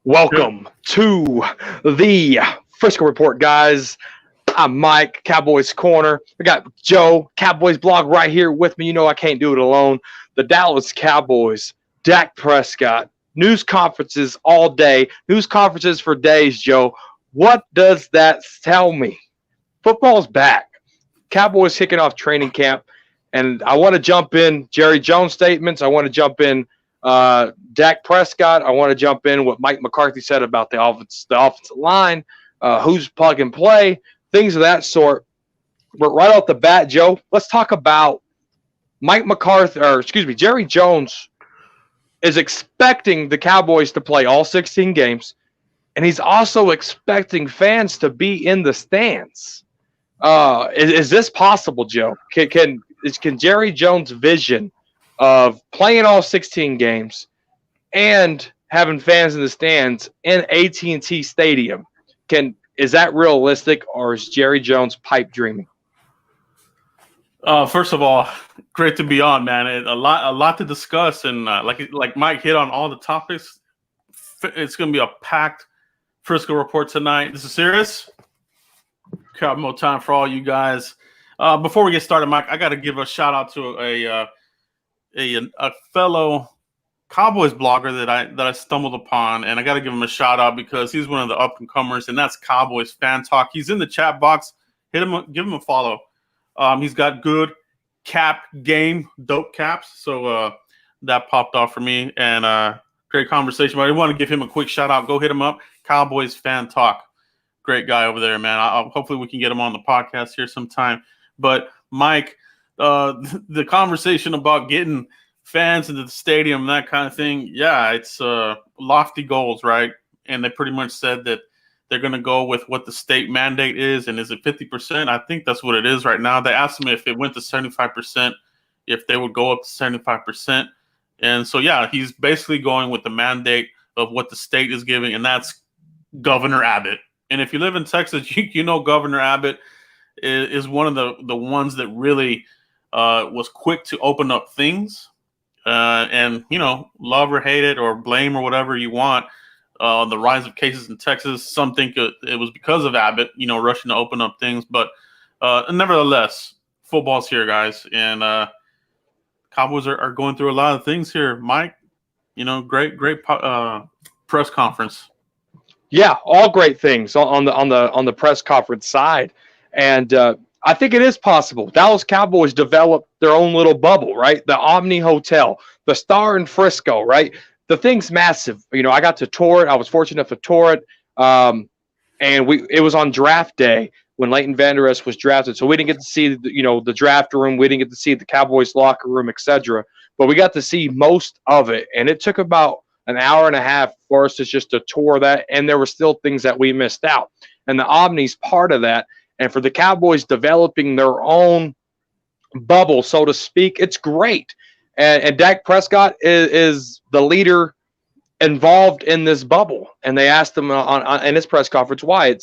Welcome to the Frisco Report, guys. I'm Mike, Cowboys Corner. I got Joe, Cowboys Blog, right here with me. You know I can't do it alone. The Dallas Cowboys, Dak Prescott, news conferences all day, news conferences for days, Joe. What does that tell me? Football's back. Cowboys kicking off training camp, and I want to jump in Jerry Jones statements. I want to jump in Dak Prescott. I want to jump in what Mike McCarthy said about the offensive line, who's plug and play, things of that sort. But right off the bat, Joe, let's talk about Jerry Jones is expecting the Cowboys to play all 16 games, and he's also expecting fans to be in the stands. Is this possible, Joe? Can Jerry Jones' vision of playing all 16 games and having fans in the stands in AT&T Stadium, is that realistic, or is Jerry Jones pipe dreaming? First of all, great to be on, man. A lot to discuss, and like Mike hit on all the topics. It's going to be a packed Frisco Report tonight. This is serious. Got more time for all you guys. Before we get started, Mike, I got to give a shout out to a fellow Cowboys blogger that I stumbled upon, and I got to give him a shout out because he's one of the up and comers, and that's Cowboys Fan Talk. He's in the chat box. Give him a follow. He's got good cap game, dope caps. So that popped off for me, and great conversation. But I want to give him a quick shout out. Go hit him up. Cowboys Fan Talk. Great guy over there, man. Hopefully we can get him on the podcast here sometime. But Mike, the conversation about getting fans into the stadium, that kind of thing, yeah, it's lofty goals, right? And they pretty much said that they're going to go with what the state mandate is, and is it 50%? I think that's what it is right now. They asked him if it went to 75%, if they would go up to 75%. And so, yeah, he's basically going with the mandate of what the state is giving, and that's Governor Abbott. And if you live in Texas, you know Governor Abbott is one of the ones that really was quick to open up things. And, you know, love or hate it or blame or whatever you want, the rise of cases in Texas. Some think it was because of Abbott, you know, rushing to open up things. But nevertheless, football's here, guys. And Cowboys are going through a lot of things here. Mike, you know, great press conference. Yeah, all great things on the press conference side. And I think it is possible. Dallas Cowboys developed their own little bubble, right? The Omni Hotel, the Star in Frisco, right? The thing's massive. You know, I got to tour it. I was fortunate enough to tour it. And it was on draft day when Leighton Vander Esch was drafted. So we didn't get to see, the draft room. We didn't get to see the Cowboys locker room, etc. But we got to see most of it. And it took about an hour and a half for us just to tour that. And there were still things that we missed out. And the Omni's part of that. And for the Cowboys developing their own bubble, so to speak, it's great. And Dak Prescott is the leader involved in this bubble. And they asked him in his press conference why.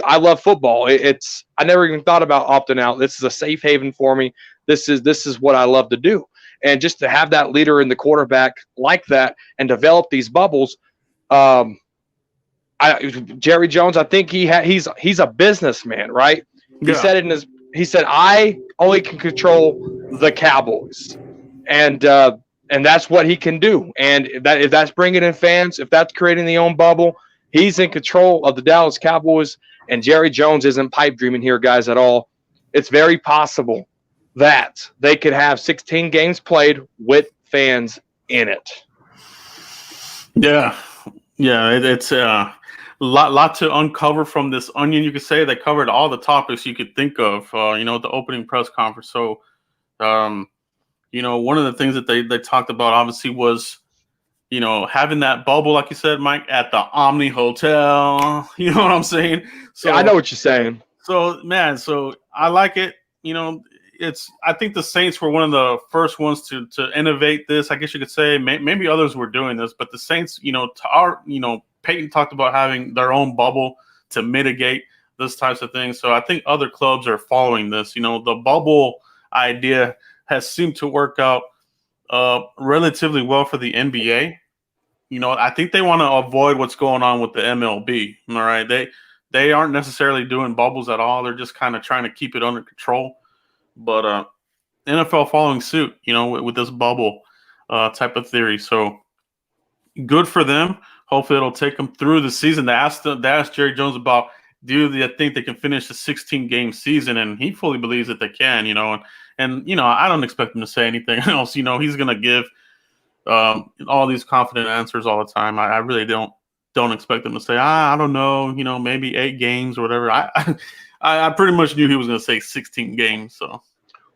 I love football. I never even thought about opting out. This is a safe haven for me. This is what I love to do. And just to have that leader in the quarterback like that and develop these bubbles, Jerry Jones, I think he's a businessman, right? Yeah. He said I only can control the Cowboys, and that's what he can do. And if that's bringing in fans, if that's creating the own bubble, he's in control of the Dallas Cowboys. And Jerry Jones isn't pipe dreaming here, guys, at all. It's very possible that they could have 16 games played with fans in it. Yeah, it's a lot to uncover from this onion, you could say. They covered all the topics you could think of, the opening press conference. So, one of the things that they talked about, obviously, was, having that bubble, like you said, Mike, at the Omni Hotel. You know what I'm saying? So, yeah, I know what you're saying. So, man, I like it. I think the Saints were one of the first ones to innovate this. I guess you could say maybe others were doing this, but the Saints, Peyton talked about having their own bubble to mitigate this types of things. So I think other clubs are following this. The bubble idea has seemed to work out relatively well for the NBA. I think they want to avoid what's going on with the MLB. All right, they aren't necessarily doing bubbles at all. They're just kind of trying to keep it under control. But NFL following suit, with this bubble type of theory. So good for them. Hopefully, it'll take them through the season. They asked Jerry Jones about, do they think they can finish a 16-game season, and he fully believes that they can. And I don't expect him to say anything else. He's going to give all these confident answers all the time. I really don't expect him to say, I don't know, maybe 8 games or whatever. I pretty much knew he was going to say 16 games. So,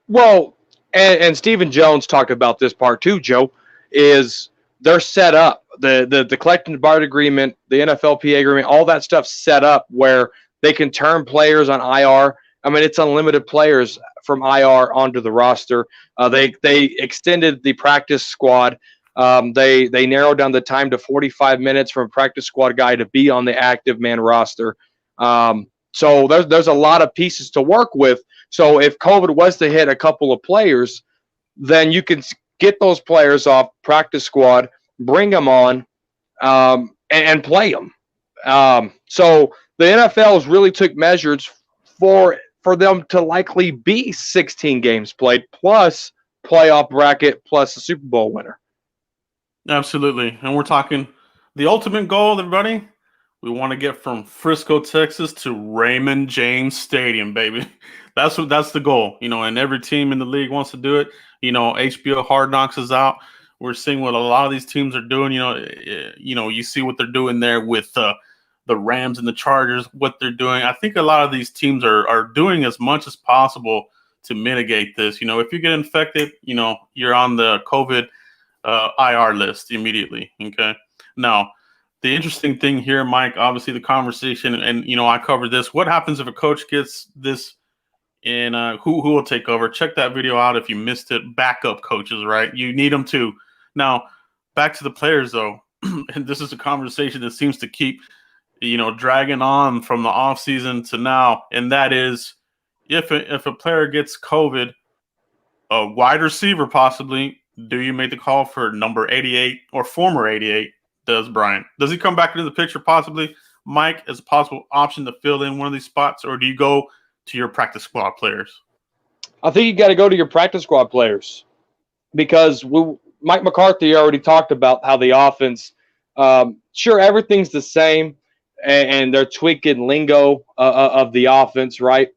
well, and Stephen Jones talked about this part too, Joe, is they're set up. The collective bargaining agreement, the NFLPA agreement, all that stuff set up where they can turn players on IR. I mean, it's unlimited players from IR onto the roster. They extended the practice squad. They narrowed down the time to 45 minutes from a practice squad guy to be on the active man roster. So there's a lot of pieces to work with. So if COVID was to hit a couple of players, then you can get those players off practice squad, bring them on, and play them. So the NFL really took measures for them to likely be 16 games played plus playoff bracket plus a Super Bowl winner. Absolutely. And we're talking the ultimate goal, everybody. We want to get from Frisco, Texas to Raymond James Stadium, baby. That's the goal, and every team in the league wants to do it. HBO Hard Knocks is out. We're seeing what a lot of these teams are doing. You see what they're doing there with the Rams and the Chargers, what they're doing. I think a lot of these teams are doing as much as possible to mitigate this. If you get infected, you're on the COVID IR list immediately. Okay. Now, the interesting thing here, Mike, obviously the conversation, and I covered this. What happens if a coach gets this? And who will take over? Check that video out if you missed it. Backup coaches, right? You need them too. Now, back to the players, though. And this is a conversation that seems to keep, dragging on from the offseason to now. And that is, if a player gets COVID, a wide receiver possibly, do you make the call for number 88 or former 88, Dez Bryant? Does he come back into the picture possibly, Mike, as a possible option to fill in one of these spots? Or do you go to your practice squad players? I think you got to go to your practice squad players because Mike McCarthy already talked about how the offense, sure, everything's the same, and they're tweaking lingo of the offense, right?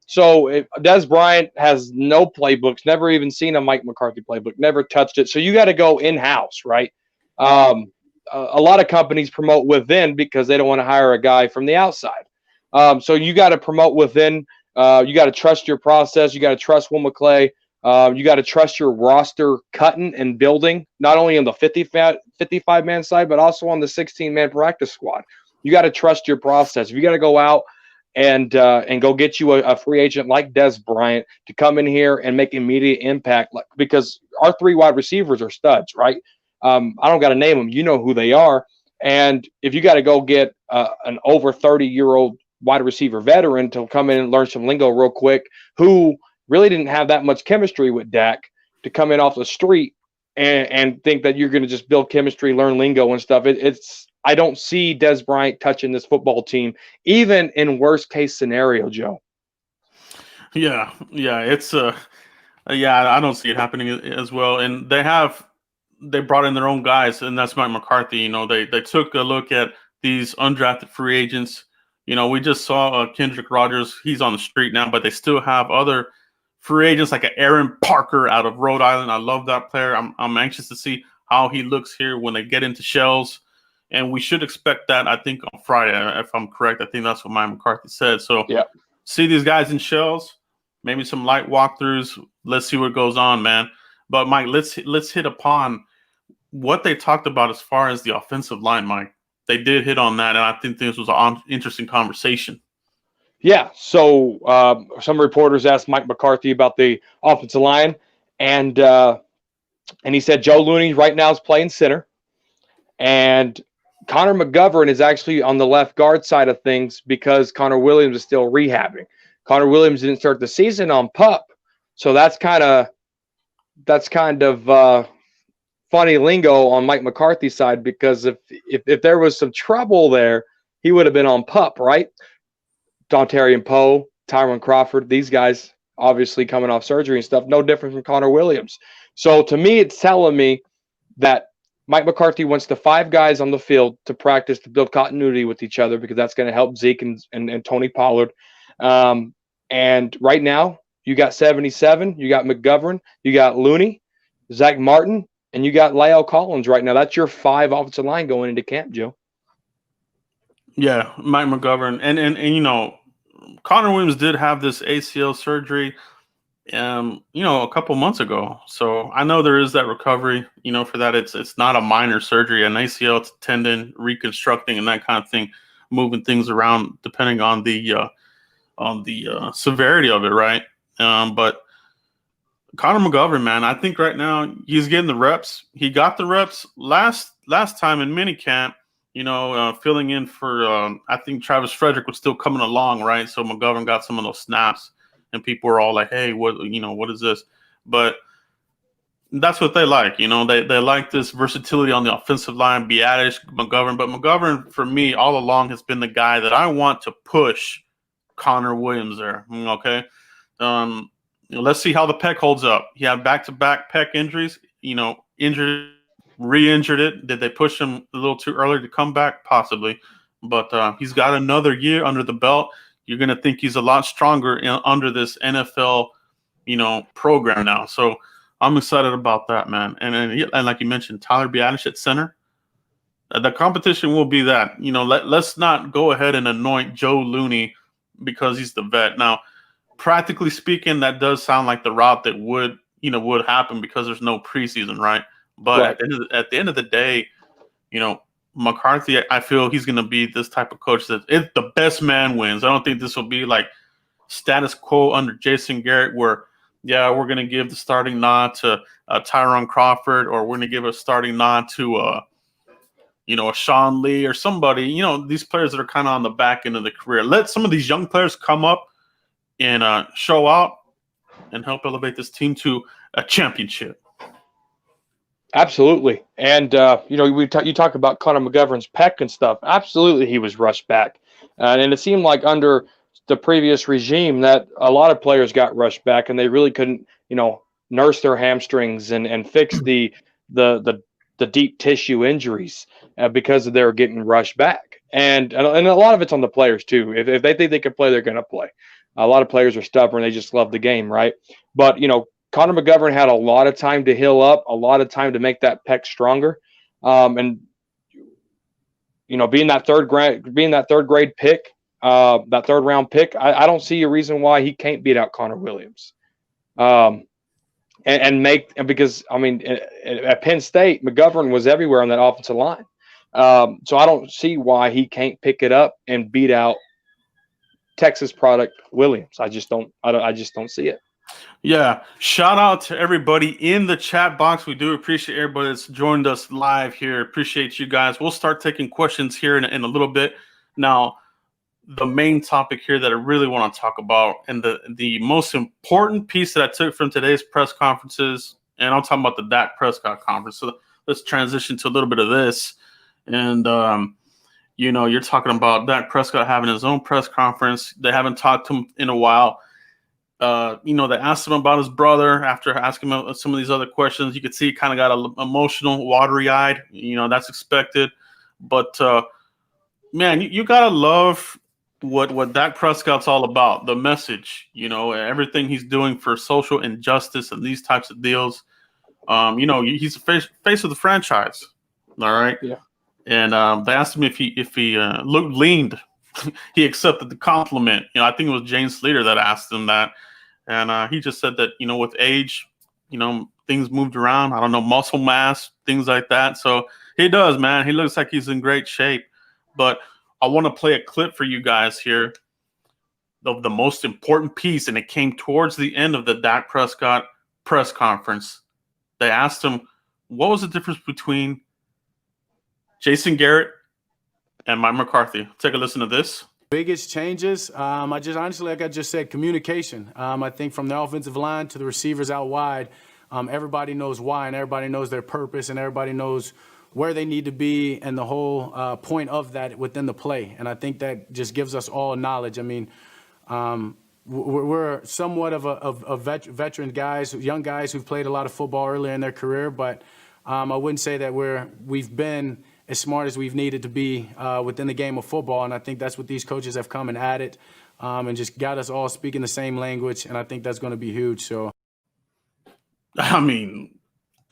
So if Dez Bryant has no playbooks, never even seen a Mike McCarthy playbook, never touched it. So you got to go in-house, right? A lot of companies promote within because they don't want to hire a guy from the outside. So you got to promote within. You got to trust your process. You got to trust Will McClay. You got to trust your roster cutting and building, not only on the 55-man side, but also on the 16-man practice squad. You got to trust your process. If you got to go out and go get you a free agent like Dez Bryant to come in here and make immediate impact, because our 3 wide receivers are studs, right? I don't got to name them. You know who they are. And if you got to go get an over 30-year-old wide receiver veteran to come in and learn some lingo real quick, who really didn't have that much chemistry with Dak, to come in off the street and think that you're going to just build chemistry, learn lingo and stuff. I don't see Dez Bryant touching this football team, even in worst case scenario, Joe. Yeah, it's I don't see it happening as well. And they brought in their own guys, and that's Mike McCarthy. They took a look at these undrafted free agents. We just saw Kendrick Rogers. He's on the street now, but they still have other free agents like Aaron Parker out of Rhode Island. I love that player. I'm anxious to see how he looks here when they get into shells. And we should expect that, I think, on Friday, if I'm correct. I think that's what Mike McCarthy said. So yeah, see these guys in shells, maybe some light walkthroughs. Let's see what goes on, man. But, Mike, let's hit upon what they talked about as far as the offensive line, Mike. They did hit on that, and I think this was an interesting conversation. Yeah, so some reporters asked Mike McCarthy about the offensive line, and he said Joe Looney right now is playing center, and Connor McGovern is actually on the left guard side of things because Connor Williams is still rehabbing. Connor Williams didn't start the season on PUP, so that's kind of funny lingo on Mike McCarthy's side, because if there was some trouble there, he would have been on PUP, right? Dontarian Poe, Tyrone Crawford, these guys obviously coming off surgery and stuff, no different from Connor Williams. So to me, it's telling me that Mike McCarthy wants the 5 guys on the field to practice to build continuity with each other, because that's going to help Zeke and Tony Pollard. And right now, you got 77, you got McGovern, you got Looney, Zach Martin, and you got Lyle Collins right now. That's your 5 offensive line going into camp, Joe. Yeah, Mike McGovern. And Connor Williams did have this ACL surgery, a couple months ago. So I know there is that recovery, for that. It's not a minor surgery. An ACL, it's a tendon reconstructing and that kind of thing, moving things around depending on the severity of it, right? But Connor McGovern, man, I think right now he's getting the reps. He got the reps last time in minicamp, filling in for I think Travis Frederick was still coming along, right? So McGovern got some of those snaps, and people were all like, "Hey, what is this?" But that's what they like, They like this versatility on the offensive line. Biadasz, McGovern, but McGovern for me all along has been the guy that I want to push Connor Williams there. Okay. Let's see how the pec holds up. He had back-to-back pec injuries, re-injured it. Did they push him a little too early to come back? Possibly. But he's got another year under the belt. You're going to think he's a lot stronger under this NFL, program now. So I'm excited about that, man. And like you mentioned, Tyler Biadasz at center. The competition will be that. Let's not go ahead and anoint Joe Looney because he's the vet. Now, practically speaking, that does sound like the route that would happen because there's no preseason, right? But right. At the end of the day, McCarthy, I feel he's going to be this type of coach that if the best man wins. I don't think this will be like status quo under Jason Garrett where, we're going to give the starting nod to Tyrone Crawford, or we're going to give a starting nod to a Sean Lee or somebody, these players that are kind of on the back end of the career. Let some of these young players come up and show out and help elevate this team to a championship. Absolutely. And, you talk about Connor McGovern's pec and stuff. Absolutely, he was rushed back. And it seemed like under the previous regime that a lot of players got rushed back and they really couldn't, nurse their hamstrings and fix the deep tissue injuries because they were getting rushed back. And a lot of it's on the players, too. If they think they can play, they're going to play. A lot of players are stubborn. They just love the game, right? But, Connor McGovern had a lot of time to heal up, a lot of time to make that pec stronger. And, being that third grade pick, that third round pick, I don't see a reason why he can't beat out Connor Williams. Because at Penn State, McGovern was everywhere on that offensive line. So I don't see why he can't pick it up and beat out Texas product Williams. I just don't see it. Yeah. Shout out to everybody in the chat box. We do appreciate everybody that's joined us live here. Appreciate you guys. We'll start taking questions here in a little bit. Now, the main topic here that I really want to talk about, and the most important piece that I took from today's press conferences, and I'm talking about the Dak Prescott conference. So let's transition to a little bit of this. And, you're talking about Dak Prescott having his own press conference. They haven't talked to him in a while. They asked him about his brother after asking him some of these other questions. You could see he kind of got emotional, watery-eyed. That's expected. But, man, you got to love what Dak Prescott's all about, the message, everything he's doing for social injustice and these types of deals. He's the face of the franchise. All right. Yeah. And they asked him if he looked leaned. He accepted the compliment. I think it was Jane Slater that asked him that. And he just said that, with age, things moved around. I don't know, muscle mass, things like that. So he does, man. He looks like he's in great shape. But I want to play a clip for you guys here of the most important piece, and it came towards the end of the Dak Prescott press conference. They asked him, what was the difference between Jason Garrett and Mike McCarthy? Take a listen to this. Biggest changes, like I just said, communication. I think from the offensive line to the receivers out wide, everybody knows why, and everybody knows their purpose, and everybody knows where they need to be, and the whole point of that within the play. And I think that just gives us all knowledge. I mean, we're somewhat of veteran guys, young guys who've played a lot of football earlier in their career, but I wouldn't say that we've been as smart as we've needed to be within the game of football. And I think that's what these coaches have come and added, and just got us all speaking the same language. And I think that's going to be huge. So, I mean,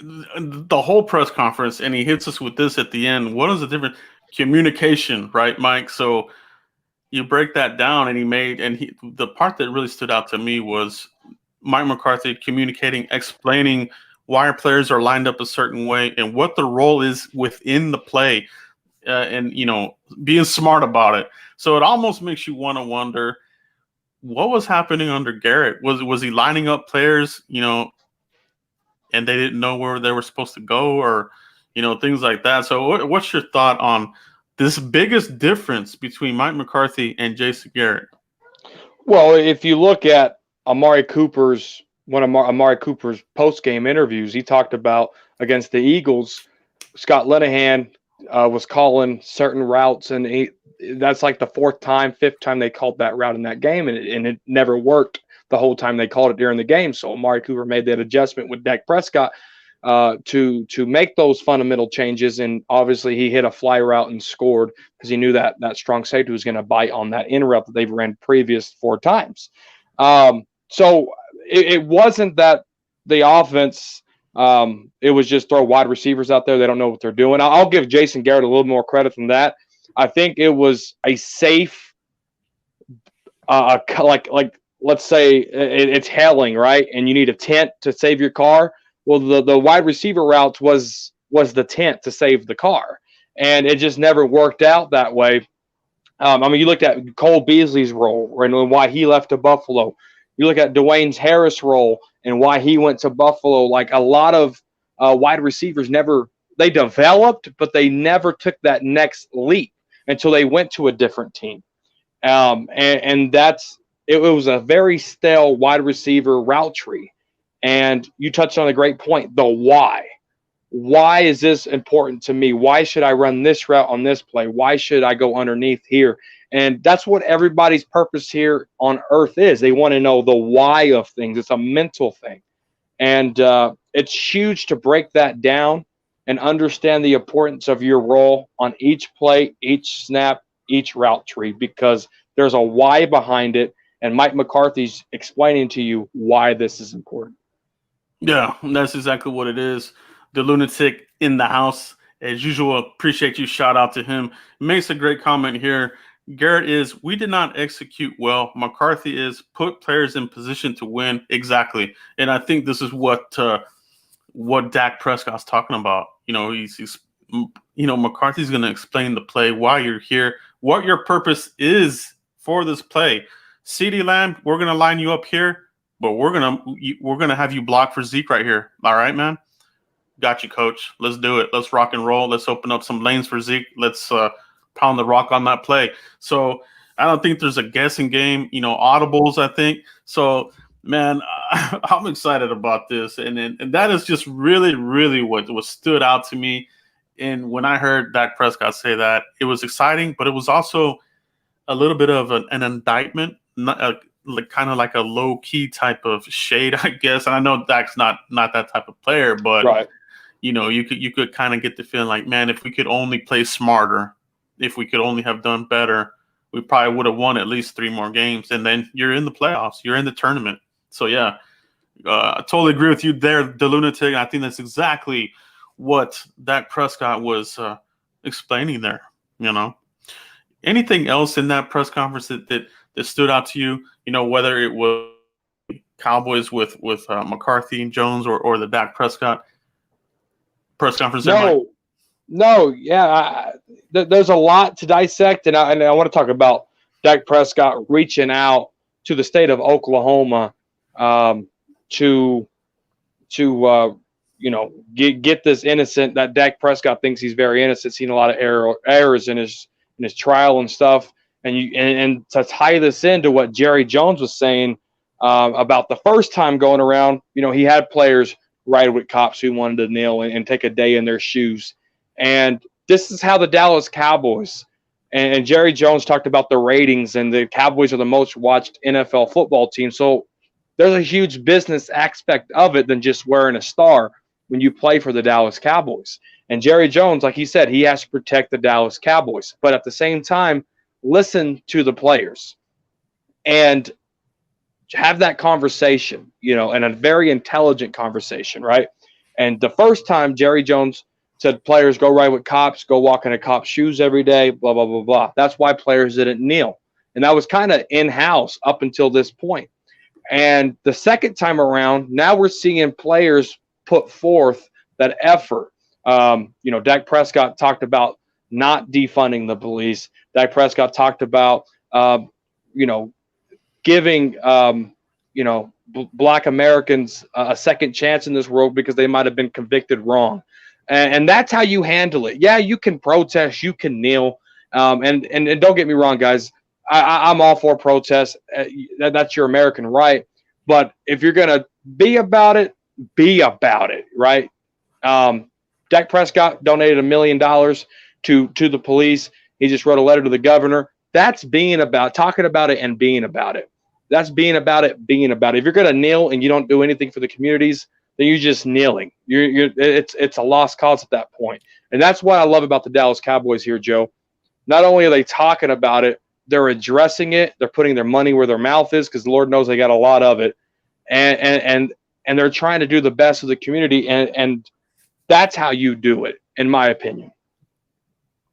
the whole press conference, and he hits us with this at the end. What is the difference? Communication, right, Mike? So you break that down, and the part that really stood out to me was Mike McCarthy communicating, explaining why our players are lined up a certain way and what the role is within the play, and being smart about it. So it almost makes you want to wonder what was happening under Garrett. Was he lining up players, and they didn't know where they were supposed to go, or things like that. So what's your thought on this biggest difference between Mike McCarthy and Jason Garrett? Well, if you look at Amari Cooper's post-game interviews, he talked about against the Eagles, Scott Linehan was calling certain routes, and that's like the fifth time they called that route in that game, and it never worked the whole time they called it during the game. So Amari Cooper made that adjustment with Dak Prescott to make those fundamental changes, and obviously he hit a fly route and scored because he knew that strong safety was going to bite on that in route that they've ran previous 4 times. So it wasn't that the offense, it was just throw wide receivers out there. They don't know what they're doing. I'll give Jason Garrett a little more credit than that. I think it was a safe, let's say it's hailing, right? And you need a tent to save your car. Well, the wide receiver routes was the tent to save the car. And it just never worked out that way. You looked at Cole Beasley's role and why he left to Buffalo. You look at Dwayne Harris' role and why he went to Buffalo. Like a lot of wide receivers they developed, but they never took that next leap until they went to a different team. And it was a very stale wide receiver route tree. And you touched on a great point, the why. Why is this important to me? Why should I run this route on this play? Why should I go underneath here? And that's what everybody's purpose here on earth is. They want to know the why of things. It's a mental thing. And it's huge to break that down and understand the importance of your role on each play, each snap, each route tree, because there's a why behind it. And Mike McCarthy's explaining to you why this is important. Yeah, that's exactly what it is. The lunatic in the house, as usual. Appreciate you. Shout out to him. Makes a great comment here. Garrett is, we did not execute well. McCarthy is, put players in position to win. Exactly. And I think this is what Dak Prescott's talking about. He's McCarthy's going to explain the play, why you're here, what your purpose is for this play. CeeDee Lamb, we're going to line you up here, but we're gonna have you block for Zeke right here. All right, man. Got you, coach. Let's do it. Let's rock and roll. Let's open up some lanes for Zeke. Let's pound the rock on that play. So I don't think there's a guessing game. Audibles, I think. So, man, I'm excited about this, and that is just really, really what stood out to me. And when I heard Dak Prescott say that, it was exciting, but it was also a little bit of an indictment, kind of like a low key type of shade, I guess. And I know Dak's not that type of player, but right. You could kind of get the feeling like, man, if we could only play smarter, if we could only have done better, we probably would have won at least 3 more games. And then you're in the playoffs, you're in the tournament. So yeah, I totally agree with you there, the lunatic. I think that's exactly what Dak Prescott was explaining there. Anything else in that press conference that stood out to you? Whether it was Cowboys with McCarthy and Jones or the Dak Prescott press conference? No, yeah. There's a lot to dissect, and I want to talk about Dak Prescott reaching out to the state of Oklahoma to get this innocent. That Dak Prescott thinks he's very innocent, seen a lot of errors in his trial and stuff. And to tie this into what Jerry Jones was saying about the first time going around, he had players ride with cops who wanted to kneel and take a day in their shoes. And this is how the Dallas Cowboys and Jerry Jones talked about the ratings, and the Cowboys are the most watched NFL football team. So there's a huge business aspect of it than just wearing a star when you play for the Dallas Cowboys. And Jerry Jones, like he said, he has to protect the Dallas Cowboys. But at the same time, listen to the players and have that conversation, and a very intelligent conversation, right? And the first time Jerry Jones said players go ride with cops, go walk in a cop's shoes every day, blah, blah, blah, blah. That's why players didn't kneel. And that was kind of in-house up until this point. And the second time around, now we're seeing players put forth that effort. Dak Prescott talked about not defunding the police. Dak Prescott talked about, giving, Black Americans a second chance in this world because they might have been convicted wrong. And that's how you handle it. Yeah, you can protest, you can kneel. And don't get me wrong, guys. I'm all for protests. That's your American right. But if you're going to be about it, right? Dak Prescott donated $1 million to the police. He just wrote a letter to the governor. That's talking about it and being about it. That's being about it. If you're going to kneel and you don't do anything for the communities, then you're just kneeling. It's a lost cause at that point. And that's what I love about the Dallas Cowboys here, Joe. Not only are they talking about it, they're addressing it. They're putting their money where their mouth is, because the Lord knows they got a lot of it. And they're trying to do the best for the community. And that's how you do it, in my opinion.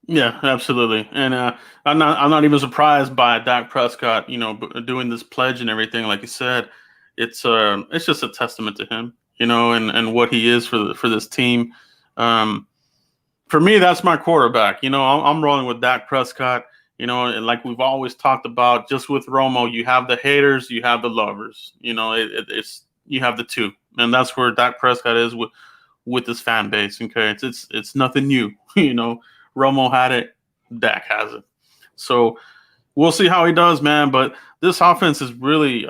Yeah, absolutely. And I'm not even surprised by Dak Prescott, doing this pledge and everything. Like you said, it's just a testament to him, and what he is for this team. For me, that's my quarterback. I'm rolling with Dak Prescott. And like we've always talked about, just with Romo, you have the haters, you have the lovers. It's you have the two, and that's where Dak Prescott is with this fan base. Okay, it's nothing new. Romo had it, Dak has it. So we'll see how he does, man. But this offense is really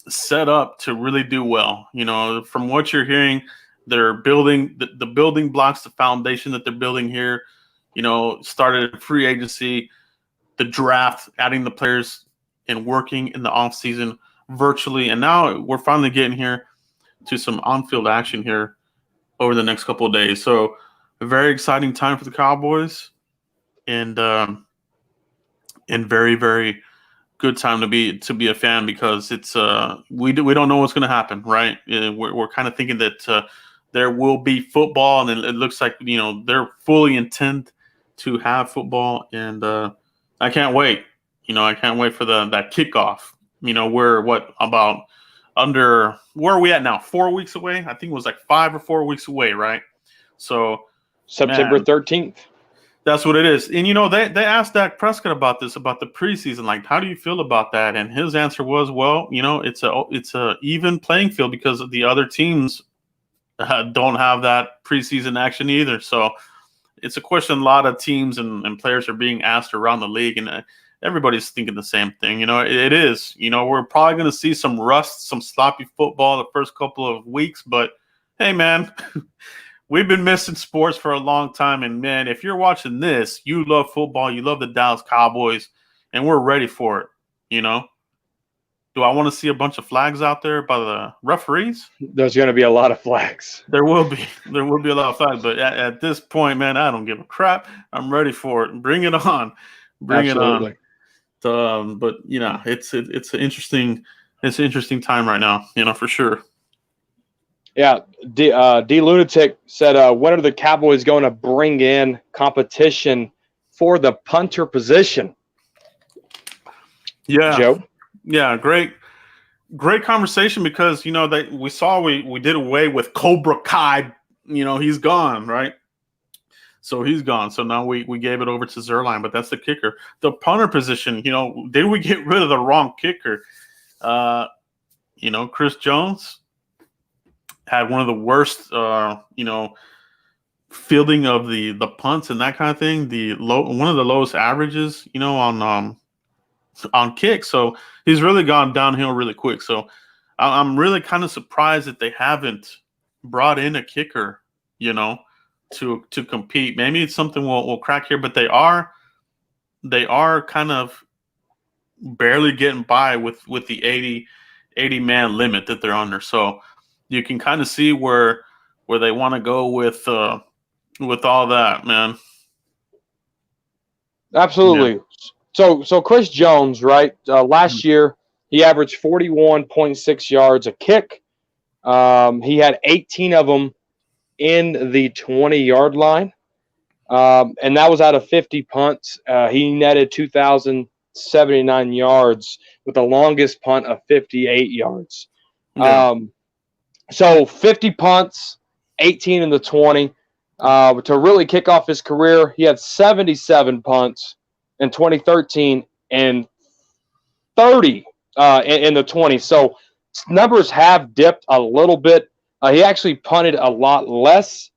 set up to really do well. From what you're hearing, they're building the building blocks, the foundation that they're building here. Started at free agency, the draft, adding the players, and working in the offseason virtually. And now we're finally getting here to some on-field action here over the next couple of days. So a very exciting time for the Cowboys, and very, very good time to be a fan, because it's we don't know what's going to happen, right? We're kind of thinking that there will be football, and it looks like they're fully intent to have football, and I can't wait. I can't wait for that kickoff. We're where are we at now? 4 weeks away? I think it was like 5 or 4 weeks away, right? So September 13th. That's what it is. And, they asked Dak Prescott about this, about the preseason. Like, how do you feel about that? And his answer was, well, it's a even playing field, because the other teams don't have that preseason action either. So it's a question a lot of teams and players are being asked around the league, and everybody's thinking the same thing. It is. We're probably going to see some rust, some sloppy football the first couple of weeks. But, hey, man, we've been missing sports for a long time. And, man, if you're watching this, you love football, you love the Dallas Cowboys, and we're ready for it, Do I want to see a bunch of flags out there by the referees? There's going to be a lot of flags. There will be. There will be a lot of flags. But at this point, man, I don't give a crap. I'm ready for it. Bring it on. Bring Absolutely. it on. But it's an interesting time right now. For sure. Yeah, D Lunatic said, when are the Cowboys going to bring in competition for the punter position? Yeah, Joe. Yeah, great conversation, because we did away with Cobra Kai. He's gone, right? So he's gone. So now we gave it over to Zerline, but that's the kicker. The punter position, did we get rid of the wrong kicker? Chris Jones had one of the worst, fielding of the punts and that kind of thing. One of the lowest averages, on kicks. So he's really gone downhill really quick. So I'm really kind of surprised that they haven't brought in a kicker, to compete. Maybe it's something we'll crack here, but they are kind of barely getting by with the 80 man limit that they're under. So you can kind of see where they want to go with all that, man. Absolutely. Yeah. So Chris Jones, right? Last year he averaged 41.6 yards a kick. He had 18 of them in the 20-yard line, and that was out of 50 punts. He netted 2,079 yards with the longest punt of 58 yards. Yeah. So 50 punts, 18 in the 20. To really kick off his career, he had 77 punts in 2013 and 30 in the 20. So numbers have dipped a little bit. He actually punted a lot less,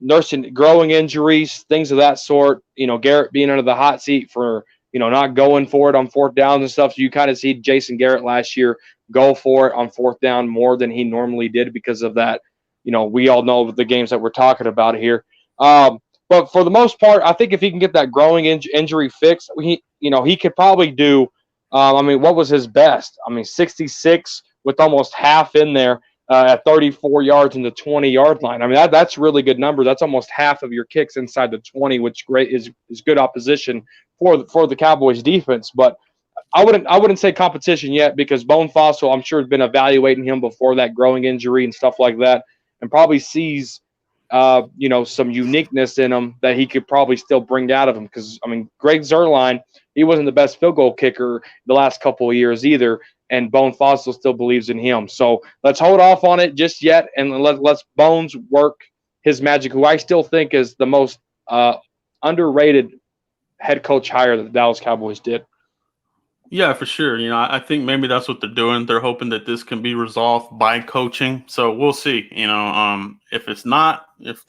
nursing growing injuries, things of that sort. Garrett being under the hot seat for not going for it on fourth downs and stuff. So you kind of see Jason Garrett last year go for it on fourth down more than he normally did because of that. We all know the games that we're talking about here. But for the most part, I think if he can get that growing injury fixed, he could probably do. What was his best? 66 with almost half in there at 34 yards in the 20-yard line. That's really good number. That's almost half of your kicks inside the 20, which is good opposition for the Cowboys defense. But I wouldn't say competition yet because Bone Fossil, I'm sure, has been evaluating him before that growing injury and stuff like that, and probably sees some uniqueness in him that he could probably still bring out of him. Because Greg Zuerlein, he wasn't the best field goal kicker the last couple of years either, and Bone Fossil still believes in him. So let's hold off on it just yet, and let's Bones work his magic, who I still think is the most underrated head coach hire that the Dallas Cowboys did. Yeah, for sure. I think maybe that's what they're doing. They're hoping that this can be resolved by coaching. So we'll see. If it's not, if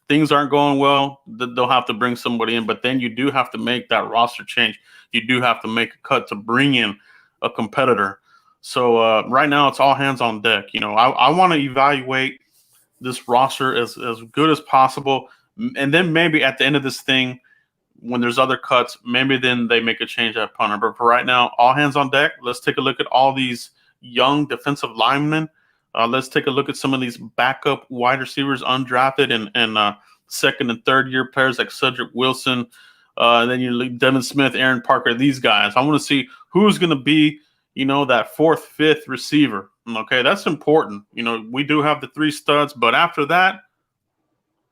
things aren't going well, they'll have to bring somebody in. But then you do have to make that roster change. You do have to make a cut to bring in a competitor. So right now it's all hands on deck. I want to evaluate this roster as good as possible, and then maybe at the end of this thing, when there's other cuts, maybe then they make a change at punter. But for right now, all hands on deck. Let's take a look at all these young defensive linemen. Let's take a look at some of these backup wide receivers, undrafted, and second and third year players like Cedric Wilson. And then you Devin Smith, Aaron Parker, these guys. I want to see who's going to be, that fourth, fifth receiver. Okay, that's important. We do have the three studs, but after that,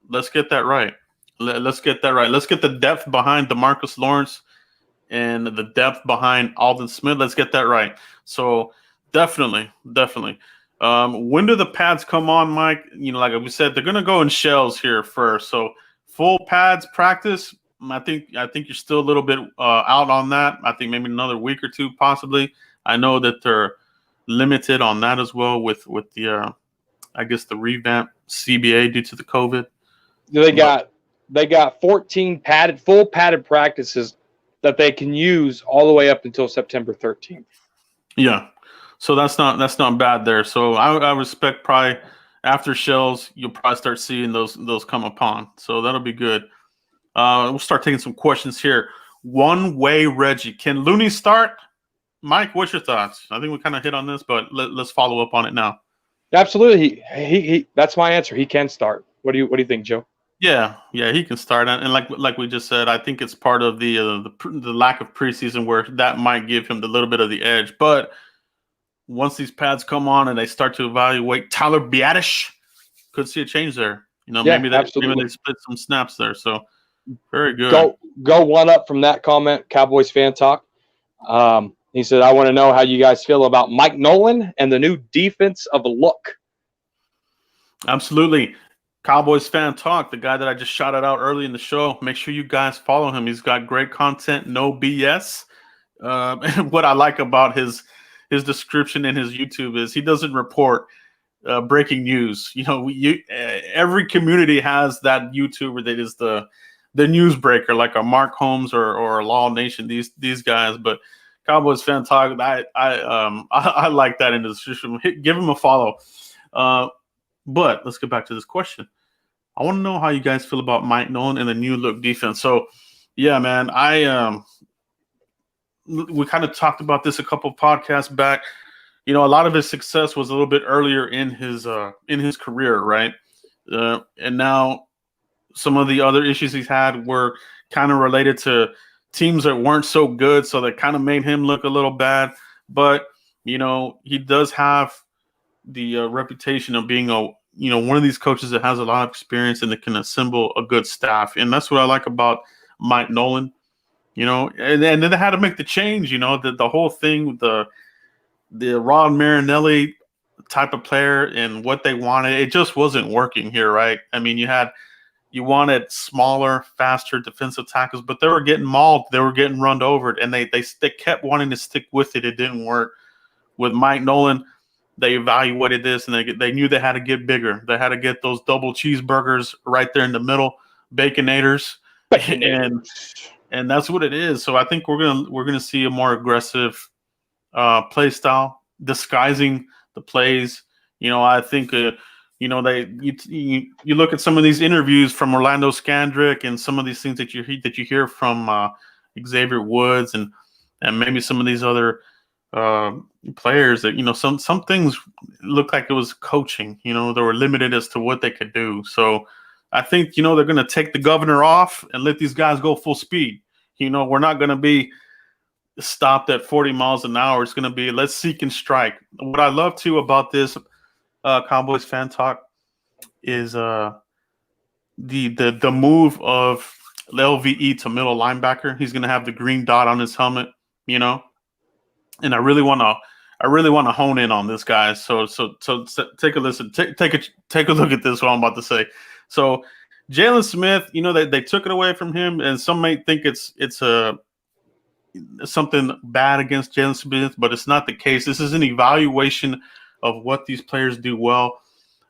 let's get that right. Let's get that right. Let's get the depth behind DeMarcus Lawrence and the depth behind Aldon Smith. Let's get that right. So definitely. When do the pads come on, Mike? Like we said, they're going to go in shells here first. So full pads practice, I think you're still a little bit out on that. I think maybe another week or two possibly. I know that they're limited on that as well with the I guess the revamp CBA due to the COVID. They got 14 full padded practices that they can use all the way up until September 13th. Yeah, so that's not bad there. So I respect probably after shells you'll probably start seeing those come upon. So that'll be good. We'll start taking some questions here. One way Reggie, can Looney start? Mike, what's your thoughts? I think we kind of hit on this, but let's follow up on it now. Absolutely, he that's my answer. He can start. What do you think, Joe? Yeah, he can start, and like we just said, I think it's part of the lack of preseason where that might give him the little bit of the edge. But once these pads come on and they start to evaluate Tyler Biadasz, could see a change there. Maybe they split some snaps there. So very good. Go one up from that comment, Cowboys fan talk. He said, "I want to know how you guys feel about Mike Nolan and the new defense of look." Absolutely. Cowboys fan talk, the guy that I just shouted out early in the show. Make sure you guys follow him. He's got great content, no BS. And what I like about his description in his YouTube is he doesn't report breaking news. Every community has that YouTuber that is the newsbreaker, like a Mark Holmes or a Law Nation. These guys, but Cowboys fan talk. I like that in the description. Give him a follow. But let's get back to this question. I want to know how you guys feel about Mike Nolan and the new look defense. So, yeah, man, we kind of talked about this a couple of podcasts back. A lot of his success was a little bit earlier in his career, right? And now some of the other issues he's had were kind of related to teams that weren't so good, so that kind of made him look a little bad. But he does have the reputation of being one of these coaches that has a lot of experience and that can assemble a good staff, and that's what I like about Mike Nolan. And then they had to make the change. The whole thing with the Rod Marinelli type of player and what they wanted, it just wasn't working here, right? I mean, you wanted smaller, faster defensive tackles, but they were getting mauled, they were getting run over, and they kept wanting to stick with it. It didn't work. With Mike Nolan, they evaluated this and they knew they had to get bigger. They had to get those double cheeseburgers right there in the middle, baconators. And that's what it is. So I think we're gonna see a more aggressive play style, disguising the plays. I think you look at some of these interviews from Orlando Scandrick and some of these things that you hear from Xavier Woods and maybe some of these other players that some things look like it was coaching. They were limited as to what they could do. So I think they're going to take the governor off and let these guys go full speed. We're not going to be stopped at 40 miles an hour. It's going to be let's seek and strike. What I love too about this Cowboys fan talk is the move of LVE to middle linebacker. He's going to have the green dot on his helmet. And I really want to hone in on this, guys. So take a listen. Take a look at this. What I'm about to say. So Jalen Smith, they took it away from him, and some may think it's something bad against Jalen Smith, but it's not the case. This is an evaluation of what these players do well.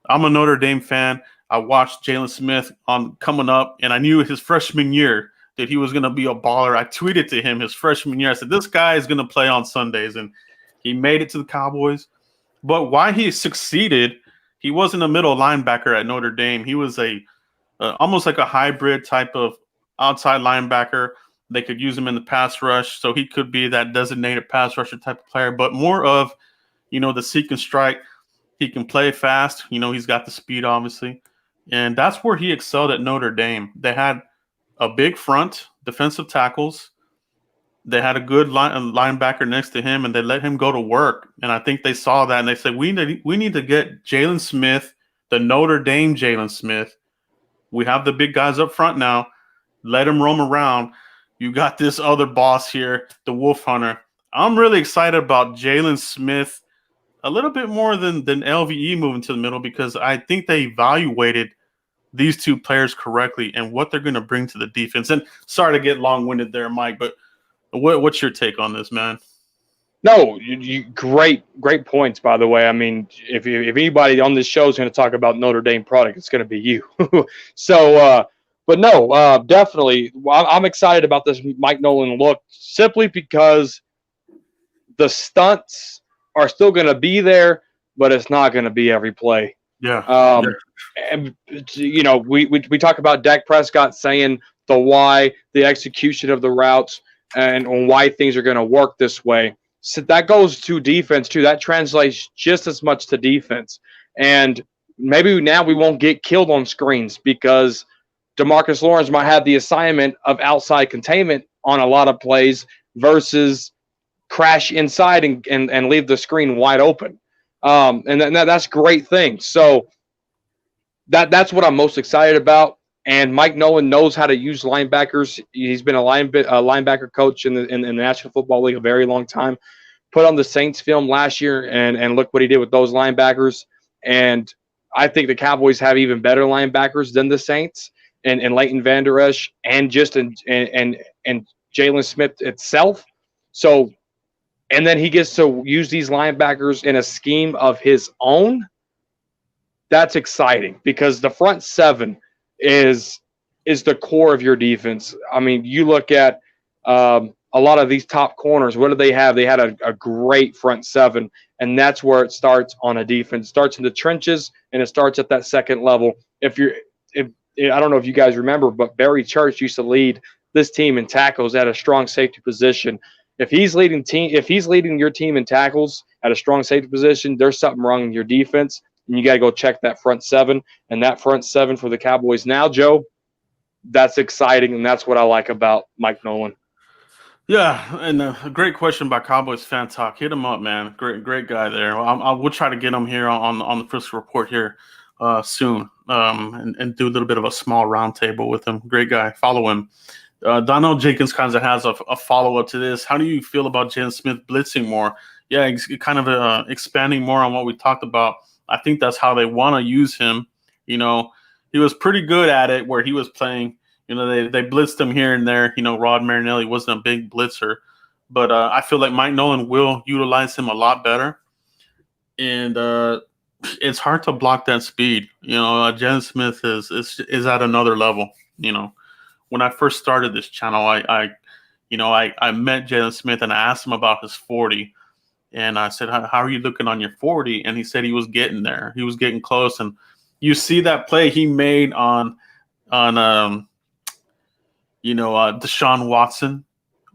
I'm a Notre Dame fan. I watched Jalen Smith coming up, and I knew his freshman year that he was going to be a baller. I tweeted to him his freshman year. I said, this guy is going to play on Sundays, and he made it to the Cowboys. But why he succeeded, he wasn't a middle linebacker at Notre Dame. He was almost like a hybrid type of outside linebacker. They could use him in the pass rush, so he could be that designated pass rusher type of player, but more of, the seek and strike. He can play fast. He's got the speed, obviously. And that's where he excelled at Notre Dame. They had a big front, defensive tackles. They had a good linebacker next to him, and they let him go to work. And I think they saw that, and they said, we need to get Jalen Smith, the Notre Dame Jalen Smith. We have the big guys up front now. Let him roam around. You got this other boss here, the Wolf Hunter. I'm really excited about Jalen Smith a little bit more than LVE moving to the middle, because I think they evaluated these two players correctly and what they're going to bring to the defense. And sorry to get long-winded there, Mike, but what's your take on this, man? No, great points, by the way. I mean, if anybody on this show is going to talk about Notre Dame product, it's going to be you. So, but no, definitely, I'm excited about this Mike Nolan look simply because the stunts are still going to be there, but it's not going to be every play. Yeah. And we talk about Dak Prescott saying the why, the execution of the routes, and on why things are going to work this way. So that goes to defense too. That translates just as much to defense. And maybe now we won't get killed on screens because DeMarcus Lawrence might have the assignment of outside containment on a lot of plays versus crash inside and leave the screen wide open. And that's a great thing. So that's what I'm most excited about. And Mike Nolan knows how to use linebackers. He's been a linebacker coach in the National Football League a very long time. Put on the Saints film last year, and look what he did with those linebackers. And I think the Cowboys have even better linebackers than the Saints, and Leighton Vander Esch, and Jalen Smith itself. So, and then he gets to use these linebackers in a scheme of his own. That's exciting because the front seven is the core of your defense. I mean, you look at a lot of these top corners. What do they have? They had a great front seven, And that's where it starts on a defense. It starts in the trenches, and it starts at that second level. If I don't know if you guys remember, but Barry Church used to lead this team in tackles at a strong safety position. If he's leading your team in tackles at a strong safety position, there's something wrong in your defense, and you got to go check that front seven. And that front seven for the Cowboys now, Joe, that's exciting, and that's what I like about Mike Nolan. Yeah, and a great question by Cowboys Fan Talk. Hit him up, man. Great guy there. We'll try to get him here on the Frisco Report here soon, and do a little bit of a small roundtable with him. Great guy. Follow him. Donnell Jenkins kind of has a follow-up to this. How do you feel about Jalen Smith blitzing more? Yeah, kind of expanding more on what we talked about. I think that's how they want to use him. You know, he was pretty good at it where he was playing. You know, they blitzed him here and there. You know, Rod Marinelli wasn't a big blitzer. But I feel like Mike Nolan will utilize him a lot better. And it's hard to block that speed. You know, Jalen Smith is at another level, you know. When I first started this channel, I met Jalen Smith and I asked him about his 40, and I said, "How are you looking on your 40?" And he said he was getting there. He was getting close, and you see that play he made on Deshaun Watson,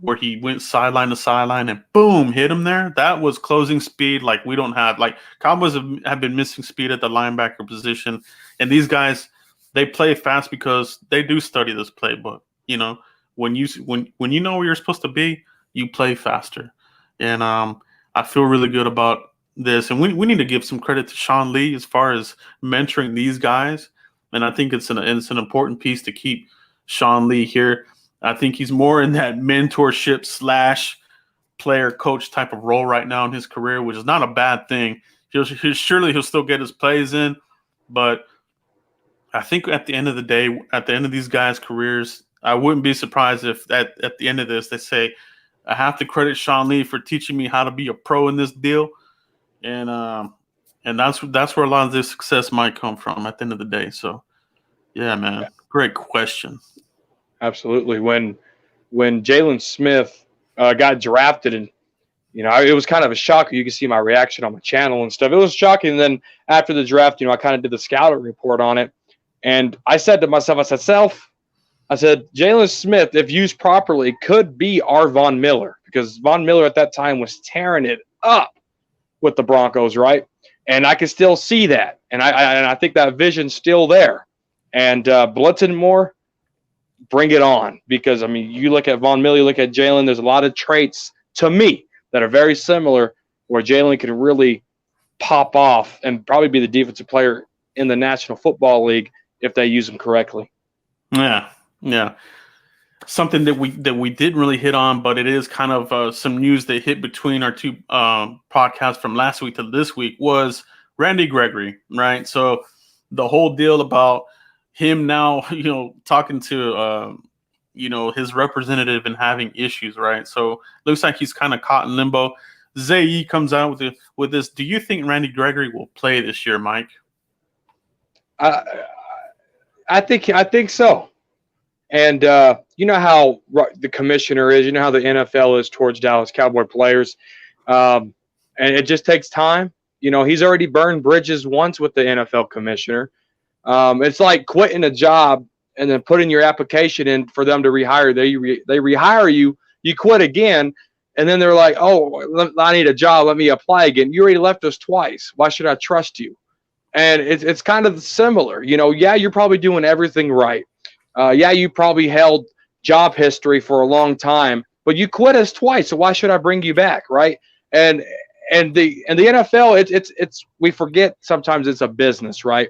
where he went sideline to sideline and boom, hit him there. That was closing speed like we don't have. Like Cowboys have been missing speed at the linebacker position, and these guys, they play fast because they do study this playbook. You know, when you know where you're supposed to be, you play faster. And I feel really good about this. And we need to give some credit to Sean Lee as far as mentoring these guys. And I think it's an important piece to keep Sean Lee here. I think he's more in that mentorship / player coach type of role right now in his career, which is not a bad thing. Surely he'll still get his plays in, but I think at the end of the day, at the end of these guys' careers, I wouldn't be surprised if at the end of this they say, I have to credit Sean Lee for teaching me how to be a pro in this deal. And that's where a lot of this success might come from at the end of the day. So, yeah, man, great question. Absolutely. When Jalen Smith got drafted, and it was kind of a shock. You can see my reaction on my channel and stuff. It was shocking. And then after the draft, I kind of did the scouting report on it. And I said to myself, I said, Jalen Smith, if used properly, could be our Von Miller, because Von Miller at that time was tearing it up with the Broncos, right? And I could still see that. And I think that vision's still there. And blitzing more, bring it on. Because, you look at Von Miller, you look at Jalen, there's a lot of traits, to me, that are very similar, where Jalen can really pop off and probably be the defensive player in the National Football League if they use him correctly. Yeah. Something that we didn't really hit on, but it is kind of some news that hit between our two podcasts from last week to this week was Randy Gregory, right? So the whole deal about him now, talking to, his representative and having issues, right? So looks like he's kind of caught in limbo. Zayi comes out with this. Do you think Randy Gregory will play this year, Mike? I think so. And you know how the commissioner is, you know how the NFL is towards Dallas Cowboy players. And it just takes time. He's already burned bridges once with the NFL commissioner. It's like quitting a job and then putting your application in for them to rehire. They rehire you, you quit again, and then they're like, oh, I need a job, let me apply again. You already left us twice. Why should I trust you? And it's kind of similar. Yeah, you're probably doing everything right. Yeah, you probably held job history for a long time, but you quit us twice, so why should I bring you back, right? And the NFL, it's we forget sometimes it's a business, right?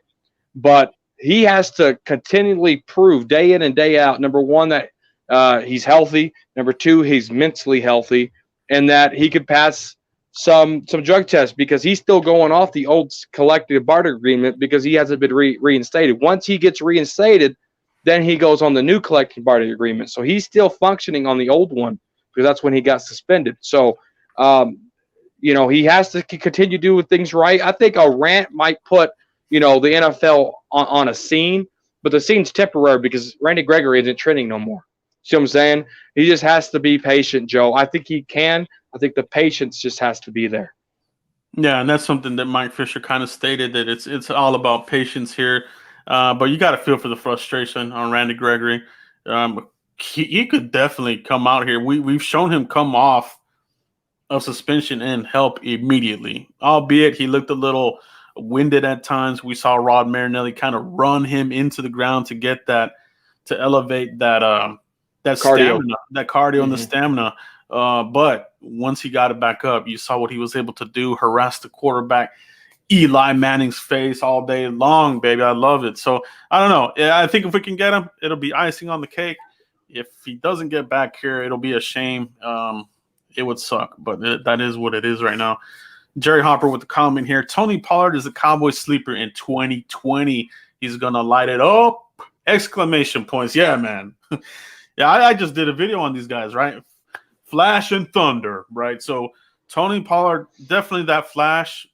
But he has to continually prove day in and day out, number one, that he's healthy, number two, he's mentally healthy, and that he could pass some drug tests, because he's still going off the old collective bargaining agreement because he hasn't been reinstated. Once he gets reinstated, then he goes on the new collective bargaining agreement. So he's still functioning on the old one because that's when he got suspended. So, he has to continue doing things right. I think a rant might put, the NFL on a scene, but the scene's temporary because Randy Gregory isn't trending no more. See what I'm saying? He just has to be patient, Joe. I think he can. I think the patience just has to be there. Yeah, and that's something that Mike Fisher kind of stated, that it's all about patience here. But you got to feel for the frustration on Randy Gregory. He could definitely come out here. We've shown him come off of suspension and help immediately, albeit he looked a little winded at times. We saw Rod Marinelli kind of run him into the ground to get that, to elevate that Cardio. stamina, that cardio and the stamina. But once he got it back up, you saw what he was able to do, harass the quarterback, Eli Manning's face all day long, baby. I love it. So I don't know. I think if we can get him, it'll be icing on the cake. If he doesn't get back here, it'll be a shame. It would suck, but that is what it is right now. Jerry Hopper with the comment here. Tony Pollard is a Cowboys sleeper in 2020. He's going to light it up. Exclamation points. Yeah, man. Yeah, I just did a video on these guys, right? Flash and thunder, right? So Tony Pollard, definitely that flash.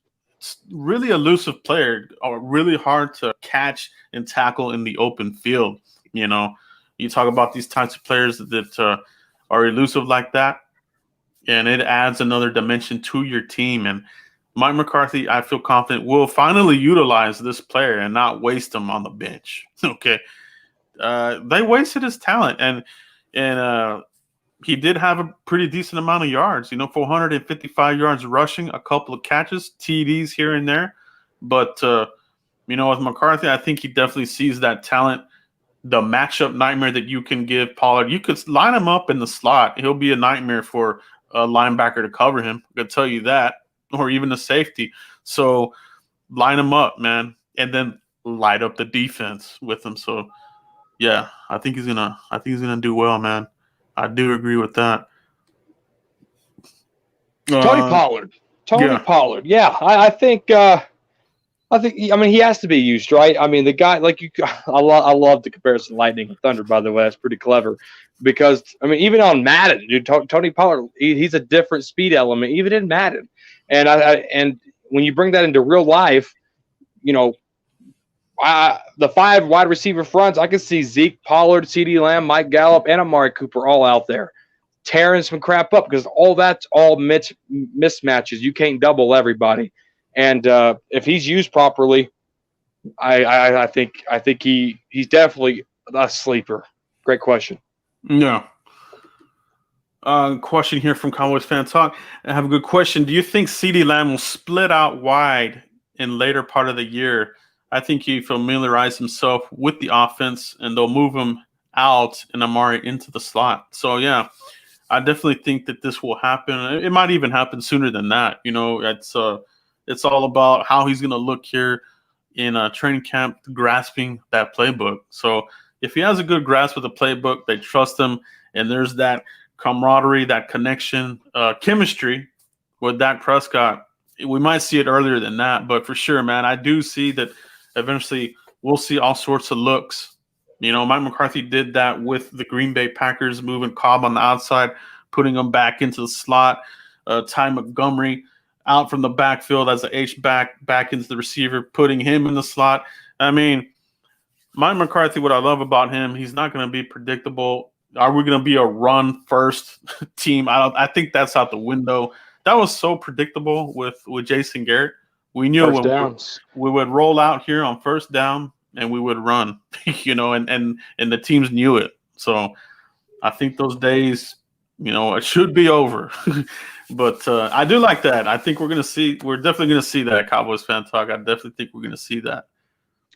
Really elusive player, really hard to catch and tackle in the open field. You know, you talk about these types of players that are elusive like that, and it adds another dimension to your team. And Mike McCarthy, I feel confident, will finally utilize this player and not waste him on the bench. Okay. They wasted his talent, and he did have a pretty decent amount of yards, 455 yards rushing, a couple of catches, TDs here and there. But, with McCarthy, I think he definitely sees that talent, the matchup nightmare that you can give Pollard. You could line him up in the slot. He'll be a nightmare for a linebacker to cover him. I can tell you that, or even a safety. So line him up, man, and then light up the defense with him. So, yeah, I think he's gonna do well, man. I do agree with that. Tony Pollard. Pollard. Yeah, I think he has to be used, right? I mean, the guy, I love the comparison Lightning and Thunder, by the way. That's pretty clever because, even on Madden, dude, Tony Pollard, he's a different speed element, even in Madden. And and when you bring that into real life, the 5 wide receiver fronts, I can see Zeke, Pollard, CeeDee Lamb, Mike Gallup, and Amari Cooper all out there tearing some crap up because that's all mismatches. You can't double everybody. And if he's used properly, I think he's definitely a sleeper. Great question. Yeah. Question here from Cowboys Fan Talk. I have a good question. Do you think CeeDee Lamb will split out wide in later part of the year? I think he familiarized himself with the offense, and they'll move him out and Amari into the slot. So, yeah, I definitely think that this will happen. It might even happen sooner than that. It's all about how he's going to look here in training camp, grasping that playbook. So if he has a good grasp of the playbook, they trust him, and there's that camaraderie, that connection, chemistry with Dak Prescott, we might see it earlier than that. But for sure, man, I do see that eventually we'll see all sorts of looks. Mike McCarthy did that with the Green Bay Packers, moving Cobb on the outside, putting him back into the slot. Ty Montgomery out from the backfield as a H-back, back into the receiver, putting him in the slot. Mike McCarthy, what I love about him, he's not going to be predictable. Are we going to be a run-first team? I think that's out the window. That was so predictable with Jason Garrett. We knew we would roll out here on first down and we would run, and the teams knew it. So I think those days, it should be over. But I do like that. I think we're definitely going to see that, Cowboys Fan Talk. I definitely think we're going to see that.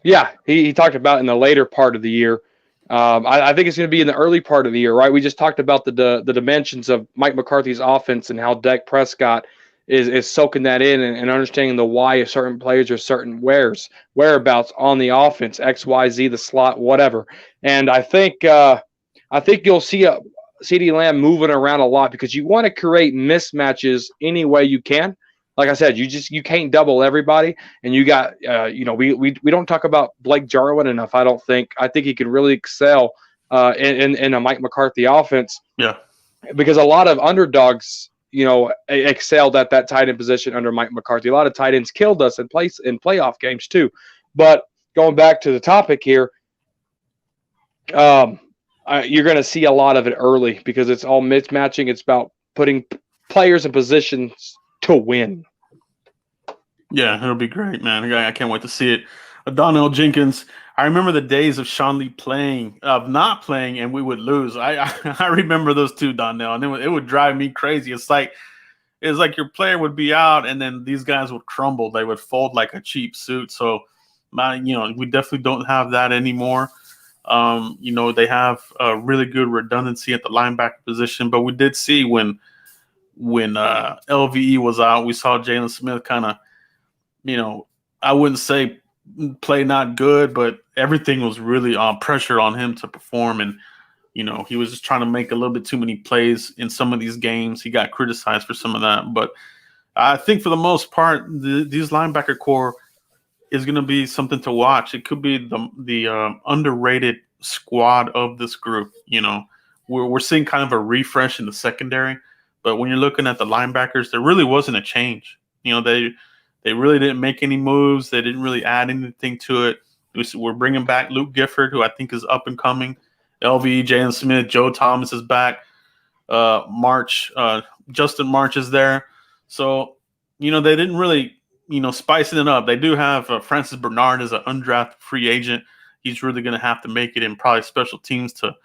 Yeah, he talked about in the later part of the year. I think it's going to be in the early part of the year, right? We just talked about the dimensions of Mike McCarthy's offense and how Dak Prescott is soaking that in and understanding the why of certain players or certain whereabouts on the offense, X, Y, Z, the slot, whatever. And I think you'll see CeeDee Lamb moving around a lot because you want to create mismatches any way you can. Like I said, you can't double everybody, and you got we don't talk about Blake Jarwin enough. I don't think. I think he can really excel in a Mike McCarthy offense. Yeah, because a lot of underdogs excelled at that tight end position under Mike McCarthy. A lot of tight ends killed us in playoff games too. But going back to the topic here, you're going to see a lot of it early because it's all mismatching. It's about putting players in positions to win. Yeah, it'll be great, man. I can't wait to see it. Donnell Jenkins. I remember the days of Sean Lee not playing, and we would lose. I remember those two, Donnell, and it would drive me crazy. It's like your player would be out, and then these guys would crumble. They would fold like a cheap suit. So, we definitely don't have that anymore. They have a really good redundancy at the linebacker position, but we did see when LVE was out, we saw Jalen Smith kind of, I wouldn't say play not good, but everything was really pressure on him to perform. And, he was just trying to make a little bit too many plays in some of these games. He got criticized for some of that. But I think for the most part, these linebacker core is going to be something to watch. It could be the underrated squad of this group. We're seeing kind of a refresh in the secondary. But when you're looking at the linebackers, there really wasn't a change. They really didn't make any moves. They didn't really add anything to it. We're bringing back Luke Gifford, who I think is up and coming. LV, Jalen Smith, Joe Thomas is back. Justin March is there. So, they didn't really, spicing it up. They do have Francis Bernard as an undrafted free agent. He's really going to have to make it in probably special teams to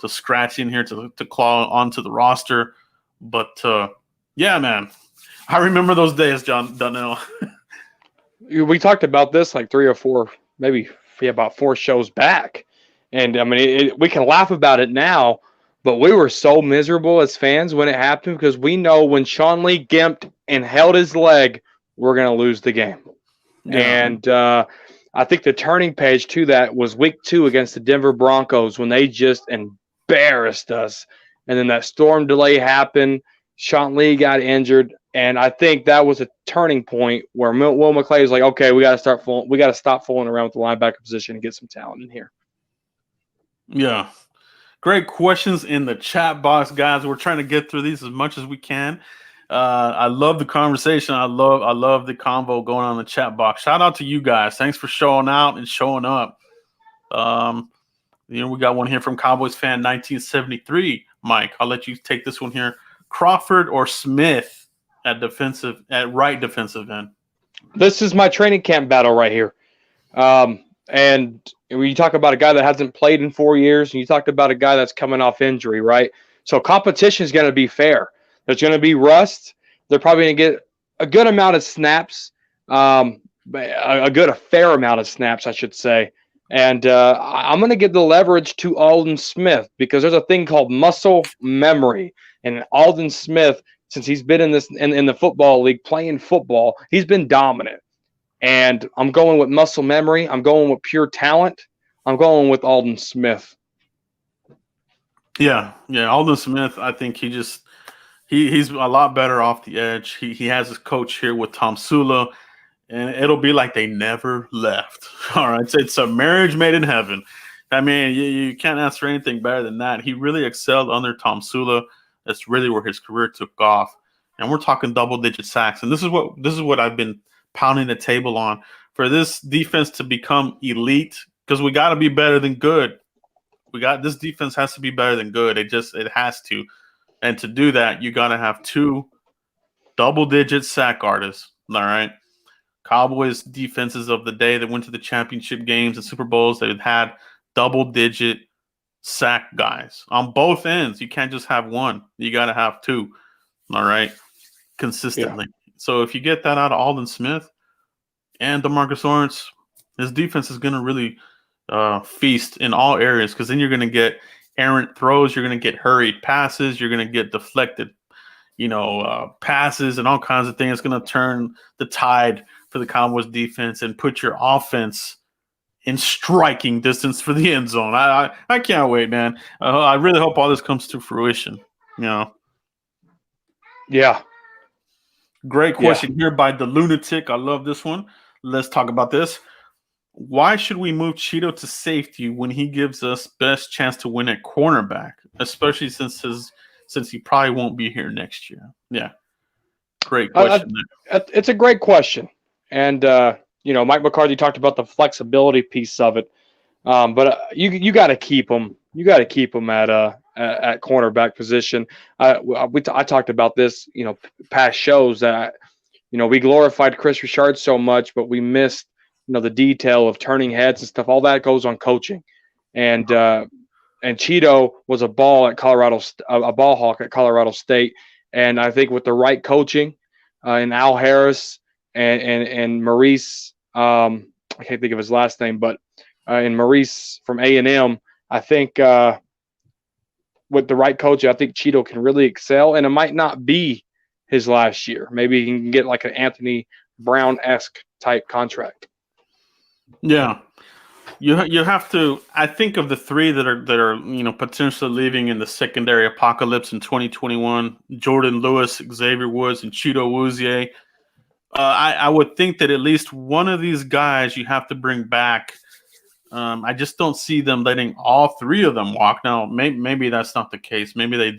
scratch in here to claw onto the roster. But, yeah, man. I remember those days, John Donnell. We talked about this like 3 or 4, maybe about 4 shows back. And, we can laugh about it now, but we were so miserable as fans when it happened because we know when Sean Lee gimped and held his leg, we're going to lose the game. Yeah. And I think the turning page to that was week 2 against the Denver Broncos when they just embarrassed us. And then that storm delay happened. Sean Lee got injured. And I think that was a turning point where Will McClay was like, okay, we got to stop fooling around with the linebacker position and get some talent in here. Yeah. Great questions in the chat box, guys. We're trying to get through these as much as we can. I love the conversation. I love the convo going on in the chat box. Shout out to you guys. Thanks for showing out and showing up. We got one here from Cowboys fan 1973. Mike, I'll let you take this one here. Crawford or Smith at right defensive end? This is my training camp battle right here. And when you talk about a guy that hasn't played in 4 years, and you talked about a guy that's coming off injury, right? So competition is going to be fair. There's going to be rust. They're probably going to get a good amount of snaps, a fair amount of snaps, I should say. And I'm going to give the leverage to Aldon Smith because there's a thing called muscle memory. And Aldon Smith, since he's been in the football league playing football, he's been dominant. And I'm going with muscle memory. I'm going with pure talent. I'm going with Aldon Smith. Yeah. Aldon Smith, I think he's a lot better off the edge. He has his coach here with Tom Sula, and it'll be like they never left. All right. It's a marriage made in heaven. I mean, you can't ask for anything better than that. He really excelled under Tom Sula. That's really where his career took off. And we're talking double-digit sacks. And this is what I've been pounding the table on for this defense to become elite, because we got to be better than good. This defense has to be better than good. It has to. And to do that, you got to have 2 double-digit sack artists. All right. Cowboys defenses of the day that went to the championship games and Super Bowls, they've had double-digit sack guys on both ends. You can't just have one. You got to have 2. All right. Consistently. Yeah. So if you get that out of Aldon Smith and DeMarcus Lawrence, his defense is going to really feast in all areas, because then you're going to get errant throws, you're going to get hurried passes, you're going to get deflected, passes and all kinds of things. It's going to turn the tide for the Cowboys defense and put your offense in striking distance for the end zone. I can't wait, man. I really hope all this comes to fruition. Yeah. Great question here by the Lunatic. I love this one. Let's talk about this. Why should we move Cheeto to safety when he gives us best chance to win at cornerback, especially since he probably won't be here next year? Yeah. Great question. It's a great question. And, Mike McCarthy talked about the flexibility piece of it. But you got to keep him. You got to keep him at cornerback position. I talked about this, past shows that we glorified Chris Richard so much, but we missed, the detail of turning heads and stuff. All that goes on coaching. And Cheeto was a ball hawk at Colorado State. And I think with the right coaching, and Al Harris and Maurice, I can't think of his last name, but and Maurice from A&M, I think with the right coaching, I think Cheeto can really excel. And it might not be his last year. Maybe he can get like an Anthony Brown-esque type contract. Yeah. You have to. I think of the three that are potentially leaving in the secondary apocalypse in 2021: Jordan Lewis, Xavier Woods, and Cheeto Awuzie. I would think that at least one of these guys you have to bring back. I just don't see them letting all three of them walk. Now, maybe that's not the case. Maybe they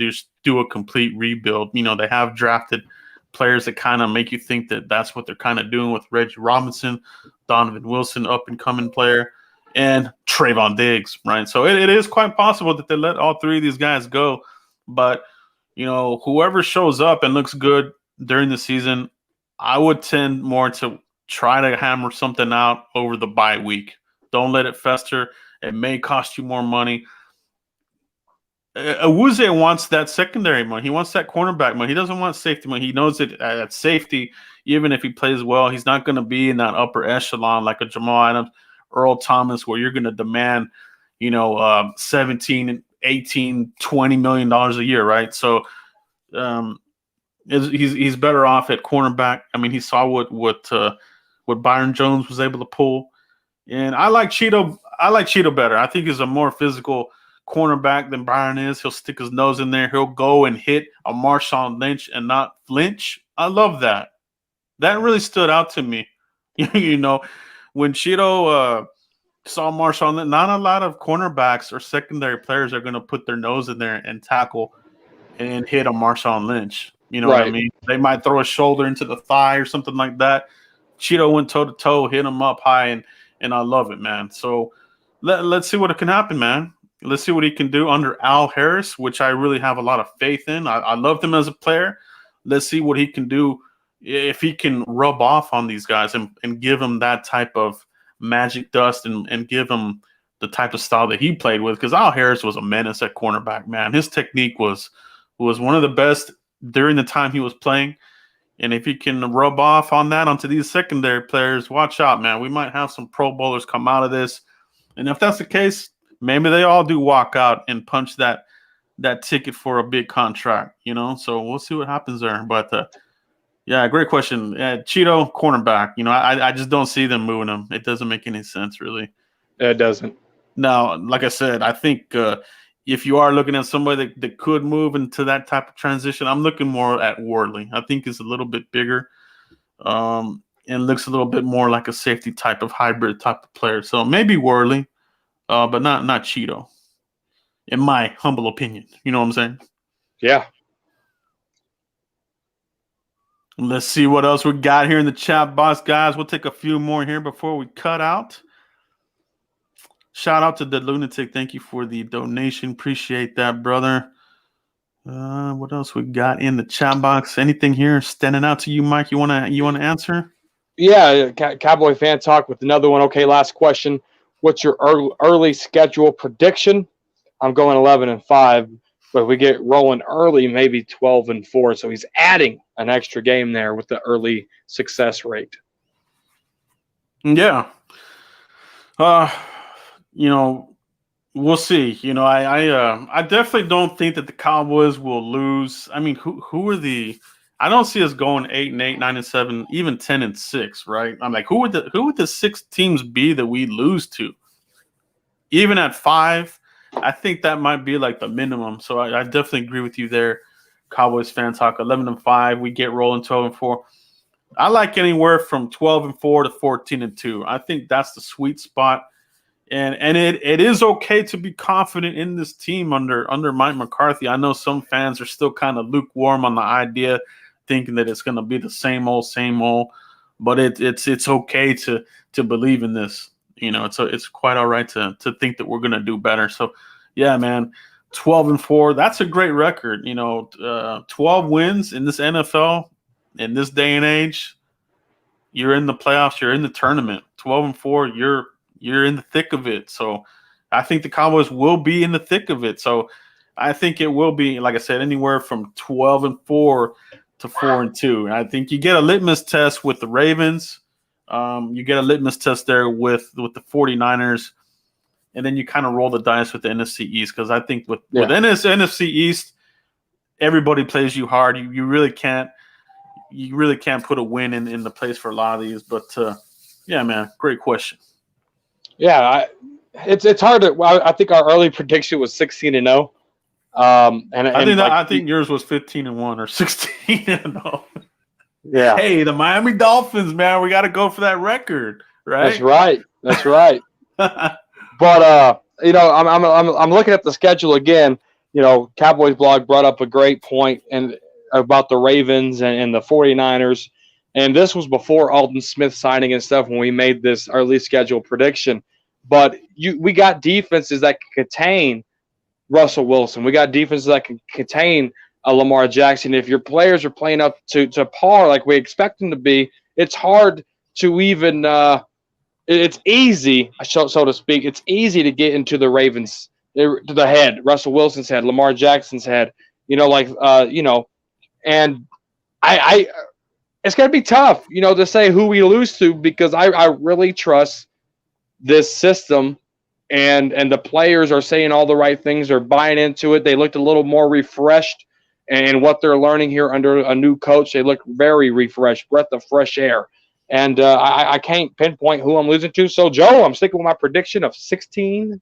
do a complete rebuild. They have drafted players that kind of make you think that that's what they're kind of doing with Reggie Robinson, Donovan Wilson, up-and-coming player, and Trayvon Diggs, right? So it is quite possible that they let all three of these guys go. But, whoever shows up and looks good during the season, I would tend more to try to hammer something out over the bye week. Don't let it fester. It may cost you more money. Awuzie wants that secondary money. He wants that cornerback money. He doesn't want safety money. He knows that at safety, even if he plays well, he's not going to be in that upper echelon like a Jamal Adams, Earl Thomas, where you're going to demand, 17, 18, $20 million a year, right? So he's better off at cornerback. I mean, he saw what Byron Jones was able to pull. And I like Cheeto. I like Cheeto better. I think he's a more physical cornerback than Byron is. He'll stick his nose in there. He'll go and hit a Marshawn Lynch and not flinch. I love that. That really stood out to me. When Cheeto saw Marshawn Lynch, not a lot of cornerbacks or secondary players are going to put their nose in there and tackle and hit a Marshawn Lynch. You know what I mean? They might throw a shoulder into the thigh or something like that. Cheeto went toe-to-toe, hit him up high, and I love it, man. So let's see what can happen, man. Let's see what he can do under Al Harris, which I really have a lot of faith in. I loved him as a player. Let's see what he can do if he can rub off on these guys and give them that type of magic dust and give them the type of style that he played with. Because Al Harris was a menace at cornerback, man. His technique was one of the best during the time he was playing. And if he can rub off on that onto these secondary players, watch out, man. We might have some Pro Bowlers come out of this. And if that's the case, maybe they all do walk out and punch that ticket for a big contract, So we'll see what happens there. But, yeah, great question. Cheeto, cornerback. I just don't see them moving him. It doesn't make any sense, really. It doesn't. Now, like I said, I think if you are looking at somebody that could move into that type of transition, I'm looking more at Worley. I think he's a little bit bigger and looks a little bit more like a safety type of hybrid type of player. So maybe Worley, but not Cheeto, in my humble opinion. You know what I'm saying? Yeah. Let's see what else we got here in the chat box, guys. We'll take a few more here before we cut out. Shout out to the Lunatic. Thank you for the donation. Appreciate that, brother. What else we got in the chat box? Anything here standing out to you, Mike? You wanna answer? Yeah, Cowboy fan talk with another one. Okay, last question. What's your early schedule prediction? I'm going 11-5, but if we get rolling early, maybe 12-4. So he's adding an extra game there with the early success rate. Yeah. We'll see. I definitely don't think that the Cowboys will lose. I mean, who are the? I don't see us going 8-8, 9-7, even 10-6, right? I'm like, who would the 6 teams be that we lose to? Even at 5, I think that might be like the minimum. So I definitely agree with you there, Cowboys fan talk. 11-5, we get rolling 12-4. I like anywhere from 12-4 to 14-2. I think that's the sweet spot. And it is okay to be confident in this team under Mike McCarthy. I know some fans are still kind of lukewarm on the idea, thinking that it's going to be the same old, but it's okay to believe in this. It's quite all right to think that we're going to do better. So, yeah, man, 12-4, that's a great record. 12 wins in this NFL in this day and age. you're in the playoffs, you're in the tournament. 12-4, you're in the thick of it. So I think the Cowboys will be in the thick of it. So I think it will be, like I said, anywhere from 12-4 to 4-2. And I think you get a litmus test with the Ravens. You get a litmus test there with the 49ers. And then you kind of roll the dice with the NFC East, because I think with NFC East, everybody plays you hard. You really can't put a win in the place for a lot of these. But yeah, man, great question. Yeah, it's hard to. I think our early prediction was 16-0. I think yours was 15-1 or 16-0. Yeah. Hey, the Miami Dolphins, man, we got to go for that record, right? That's right. But I'm looking at the schedule again. Cowboys blog brought up a great point and about the Ravens and the 49ers. And this was before Alden Smith signing and stuff when we made this early schedule prediction. But we got defenses that can contain Russell Wilson. We got defenses that can contain Lamar Jackson. If your players are playing up to par like we expect them to be, it's hard to even it's easy, so to speak. It's easy to get into the Ravens, to the head, Russell Wilson's head, Lamar Jackson's head. And I it's going to be tough, to say who we lose to, because I really trust this system, and the players are saying all the right things. They're buying into it. They looked a little more refreshed, and what they're learning here under a new coach, they look very refreshed, breath of fresh air. And I can't pinpoint who I'm losing to. So, Joe, I'm sticking with my prediction of 16-0.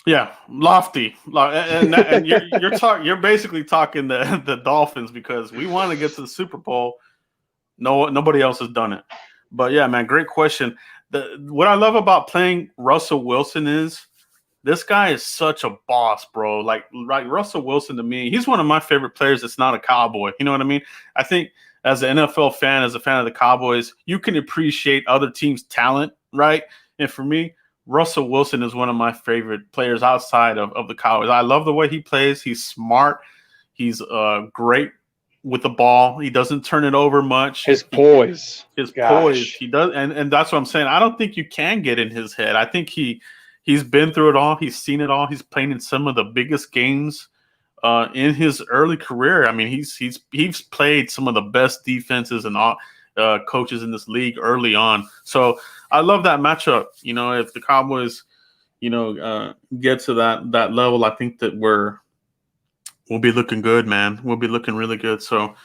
Yeah, lofty, and you're basically talking the Dolphins, because we want to get to the Super Bowl. Nobody else has done it. But yeah, man, great question. What I love about playing Russell Wilson is this guy is such a boss, bro. Like Russell Wilson, to me, he's one of my favorite players that's not a Cowboy. You know what I mean? I think as an NFL fan, as a fan of the Cowboys, you can appreciate other teams' talent, right? And for me, Russell Wilson is one of my favorite players outside of the Cowboys. I love the way he plays. He's smart. He's great with the ball. He doesn't turn it over much. His poise. He does, and that's what I'm saying. I don't think you can get in his head. I think he's been through it all. He's seen it all. He's playing in some of the biggest games in his early career. I mean, he's played some of the best defenses and all coaches in this league early on. So I love that matchup. If the Cowboys, get to that level, I think that we'll be looking good, man. We'll be looking really good. So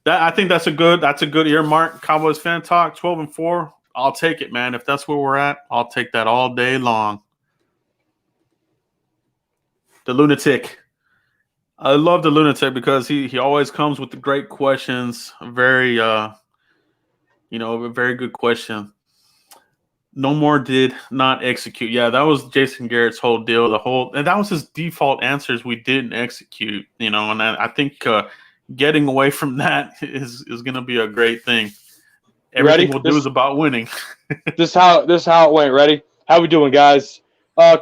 I think that's a good earmark. Cowboys fan talk, 12-4. I'll take it, man. If that's where we're at, I'll take that all day long. The lunatic. I love the lunatic because he always comes with the great questions. Very a very good question. No more did not execute. Yeah, that was Jason Garrett's whole deal. And that was his default answers. We didn't execute. And I think getting away from that is going to be a great thing. Everything we'll do is about winning. This how it went. Ready? How we doing, guys?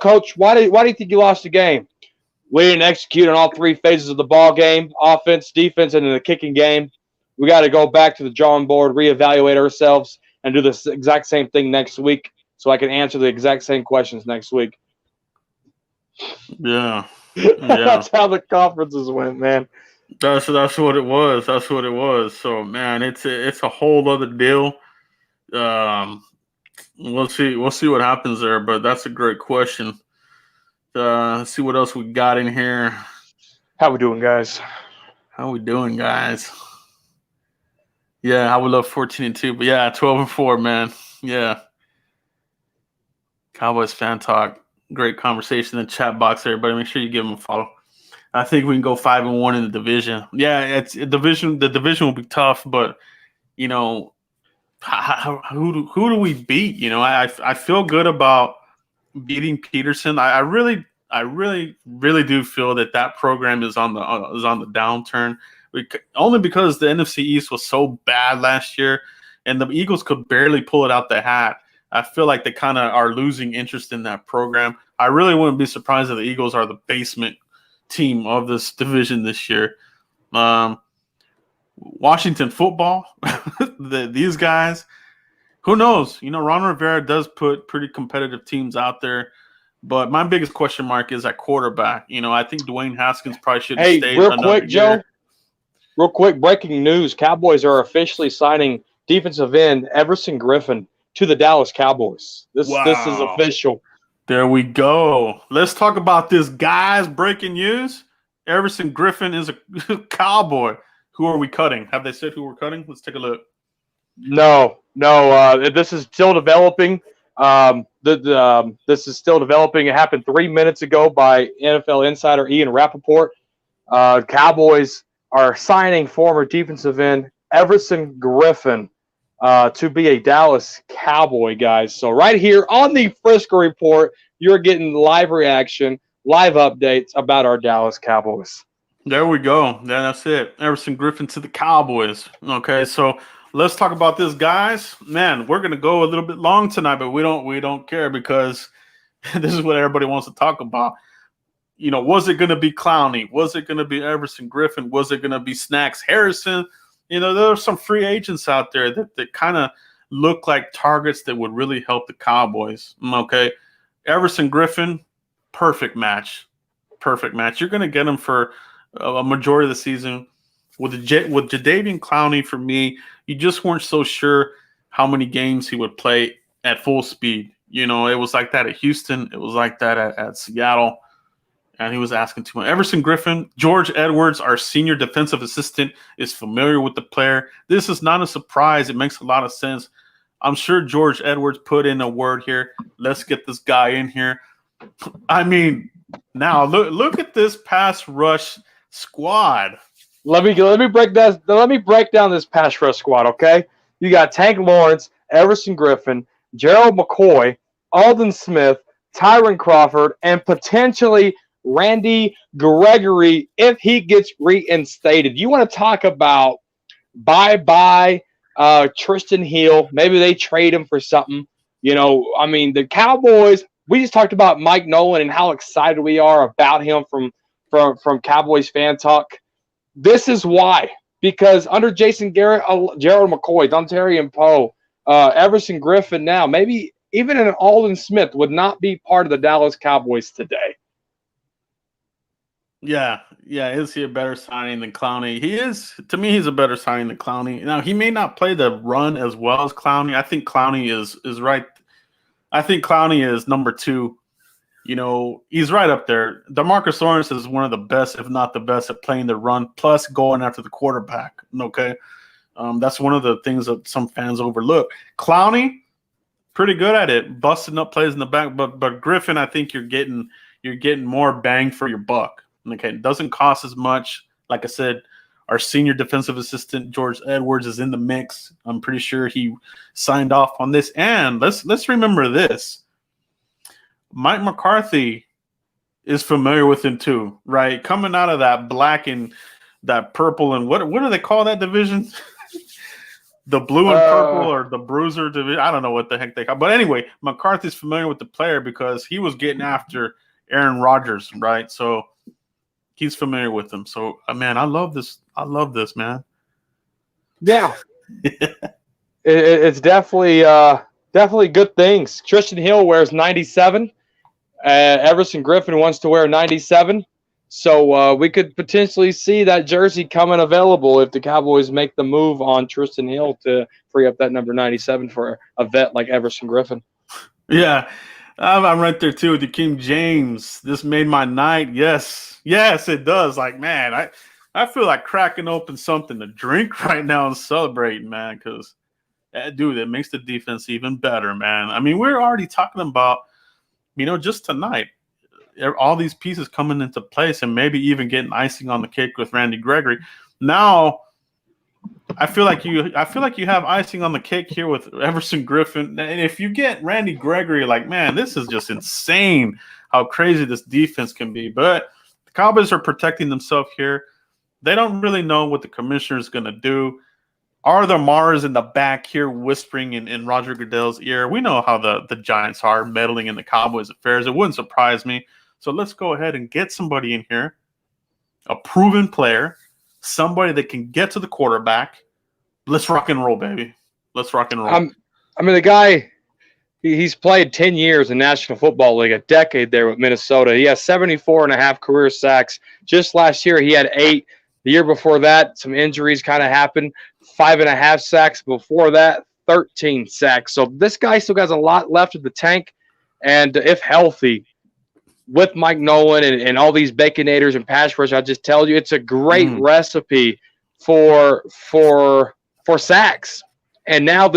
Coach, why do you think you lost the game? We didn't execute on all three phases of the ball game: offense, defense, and in the kicking game. We got to go back to the drawing board, reevaluate ourselves, and do the exact same thing next week, so I can answer the exact same questions next week. Yeah. That's how the conferences went, man. That's what it was. That's what it was. So, man, it's a whole other deal. We'll see what happens there, but that's a great question. Let's see what else we got in here. How we doing, guys? Yeah, I would love 14-2, but yeah, 12-4, man. Yeah. Cowboys fan talk. Great conversation in the chat box, everybody. Make sure you give them a follow. I think we can go 5-1 in the division. Yeah, it's a division. The division will be tough, but who do we beat? I feel good about beating Peterson. I really do feel that program is on the downturn. Only because the NFC East was so bad last year, and the Eagles could barely pull it out the hat. I feel like they kind of are losing interest in that program. I really wouldn't be surprised if the Eagles are the basement team of this division this year. Washington football, these guys, who knows? Ron Rivera does put pretty competitive teams out there, but my biggest question mark is at quarterback. I think Dwayne Haskins probably should have stayed real another quick, year. Joe. Real quick, breaking news: Cowboys are officially signing defensive end Everson Griffen to the Dallas Cowboys. This is Wow. official. There we go. Let's talk about this, guys. Breaking news: Everson Griffin is a Cowboy. Who are we cutting? Have they said who we're cutting? Let's take a look. No. This is still developing. This is still developing. It happened 3 minutes ago by NFL insider Ian Rappaport. Cowboys are signing former defensive end Everson Griffin to be a Dallas Cowboy, guys. So right here on the Frisco Report, you're getting live reaction, live updates about our Dallas Cowboys. There we go. That's it. Everson Griffin to the Cowboys. Okay, so let's talk about this, guys. Man, we're gonna go a little bit long tonight, but we don't care because this is what everybody wants to talk about. Was it gonna be Clowney? Was it gonna be Everson Griffin? Was it gonna be Snacks Harrison? There are some free agents out there that kind of look like targets that would really help the Cowboys. Okay, Everson Griffin, perfect match. You're gonna get him for a majority of the season. With Jadeveon Clowney, for me, you just weren't so sure how many games he would play at full speed. It was like that at Houston. It was like that at Seattle. And he was asking too much. Everson Griffin, George Edwards, our senior defensive assistant, is familiar with the player. This is not a surprise. It makes a lot of sense. I'm sure George Edwards put in a word here. Let's get this guy in here. I mean, now look at this pass rush squad. Let me break down this pass rush squad, okay? You got Tank Lawrence, Everson Griffin, Gerald McCoy, Alden Smith, Tyrone Crawford, and potentially Randy Gregory if he gets reinstated. You want to talk about bye-bye Tristan Hill. Maybe they trade him for something. The Cowboys, we just talked about Mike Nolan and how excited we are about him from Cowboys Fan Talk. This is why. Because under Jason Garrett, Gerald McCoy, Dontarian Poe, Everson Griffin now, maybe even an Alden Smith would not be part of the Dallas Cowboys today. Yeah. Is he a better signing than Clowney? He is. To me, he's a better signing than Clowney. Now, he may not play the run as well as Clowney. I think Clowney is right. I think Clowney is number 2. He's right up there. DeMarcus Lawrence is one of the best, if not the best, at playing the run, plus going after the quarterback. Okay. That's one of the things that some fans overlook. Clowney, pretty good at it, busting up plays in the back. But Griffin, I think you're getting more bang for your buck. Okay, it doesn't cost as much. Like I said, our senior defensive assistant George Edwards is in the mix. I'm pretty sure he signed off on this. And let's remember this: Mike McCarthy is familiar with him too, right? Coming out of that black and that purple and what do they call that division? The blue and purple or the bruiser division. I don't know what the heck they call it. But anyway, McCarthy's familiar with the player because he was getting after Aaron Rodgers, right? So he's familiar with them. So, man, I love this. I love this, man. Yeah. It's definitely good things. Tristan Hill wears 97. Everson Griffin wants to wear 97. So we could potentially see that jersey coming available if the Cowboys make the move on Tristan Hill to free up that number 97 for a vet like Everson Griffin. Yeah, I'm right there too with the King James. This made my night. Yes, it does. Like, man, I feel like cracking open something to drink right now and celebrating, man, because, dude, it makes the defense even better, man. I mean, we're already talking about, just tonight, all these pieces coming into place and maybe even getting icing on the cake with Randy Gregory. Now, I feel like you have icing on the cake here with Everson Griffin. And if you get Randy Gregory, like, man, this is just insane how crazy this defense can be. But the Cowboys are protecting themselves here. They don't really know what the commissioner is going to do. Are there Mars in the back here whispering in Roger Goodell's ear? We know how the Giants are meddling in the Cowboys' affairs. It wouldn't surprise me. So let's go ahead and get somebody in here, a proven player, somebody that can get to the quarterback. Let's rock and roll, baby. Let's rock and roll. I mean, the guy, he's played 10 years in National Football League, a decade there with Minnesota. He has 74.5 career sacks. Just last year, he had 8. The year before that, some injuries kind of happened. 5.5 sacks. Before that, 13 sacks. So this guy still has a lot left in the tank. And if healthy, with Mike Nolan and all these baconators and pass rush, I'll just tell you, it's a great recipe for sacks. And now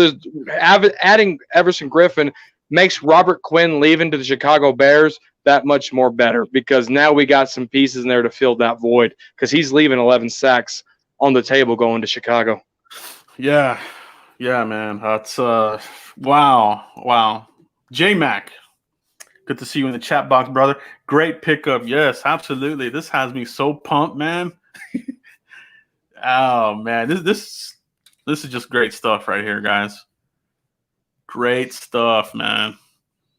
adding Everson Griffin makes Robert Quinn leaving to the Chicago Bears that much more better, because now we got some pieces in there to fill that void, because he's leaving 11 sacks on the table going to Chicago. Yeah, man. That's wow. J-Mac, good to see you in the chat box, brother. Great pickup. Yes, absolutely. This has me so pumped, man. Oh man, this is just great stuff right here, guys. Great stuff, man.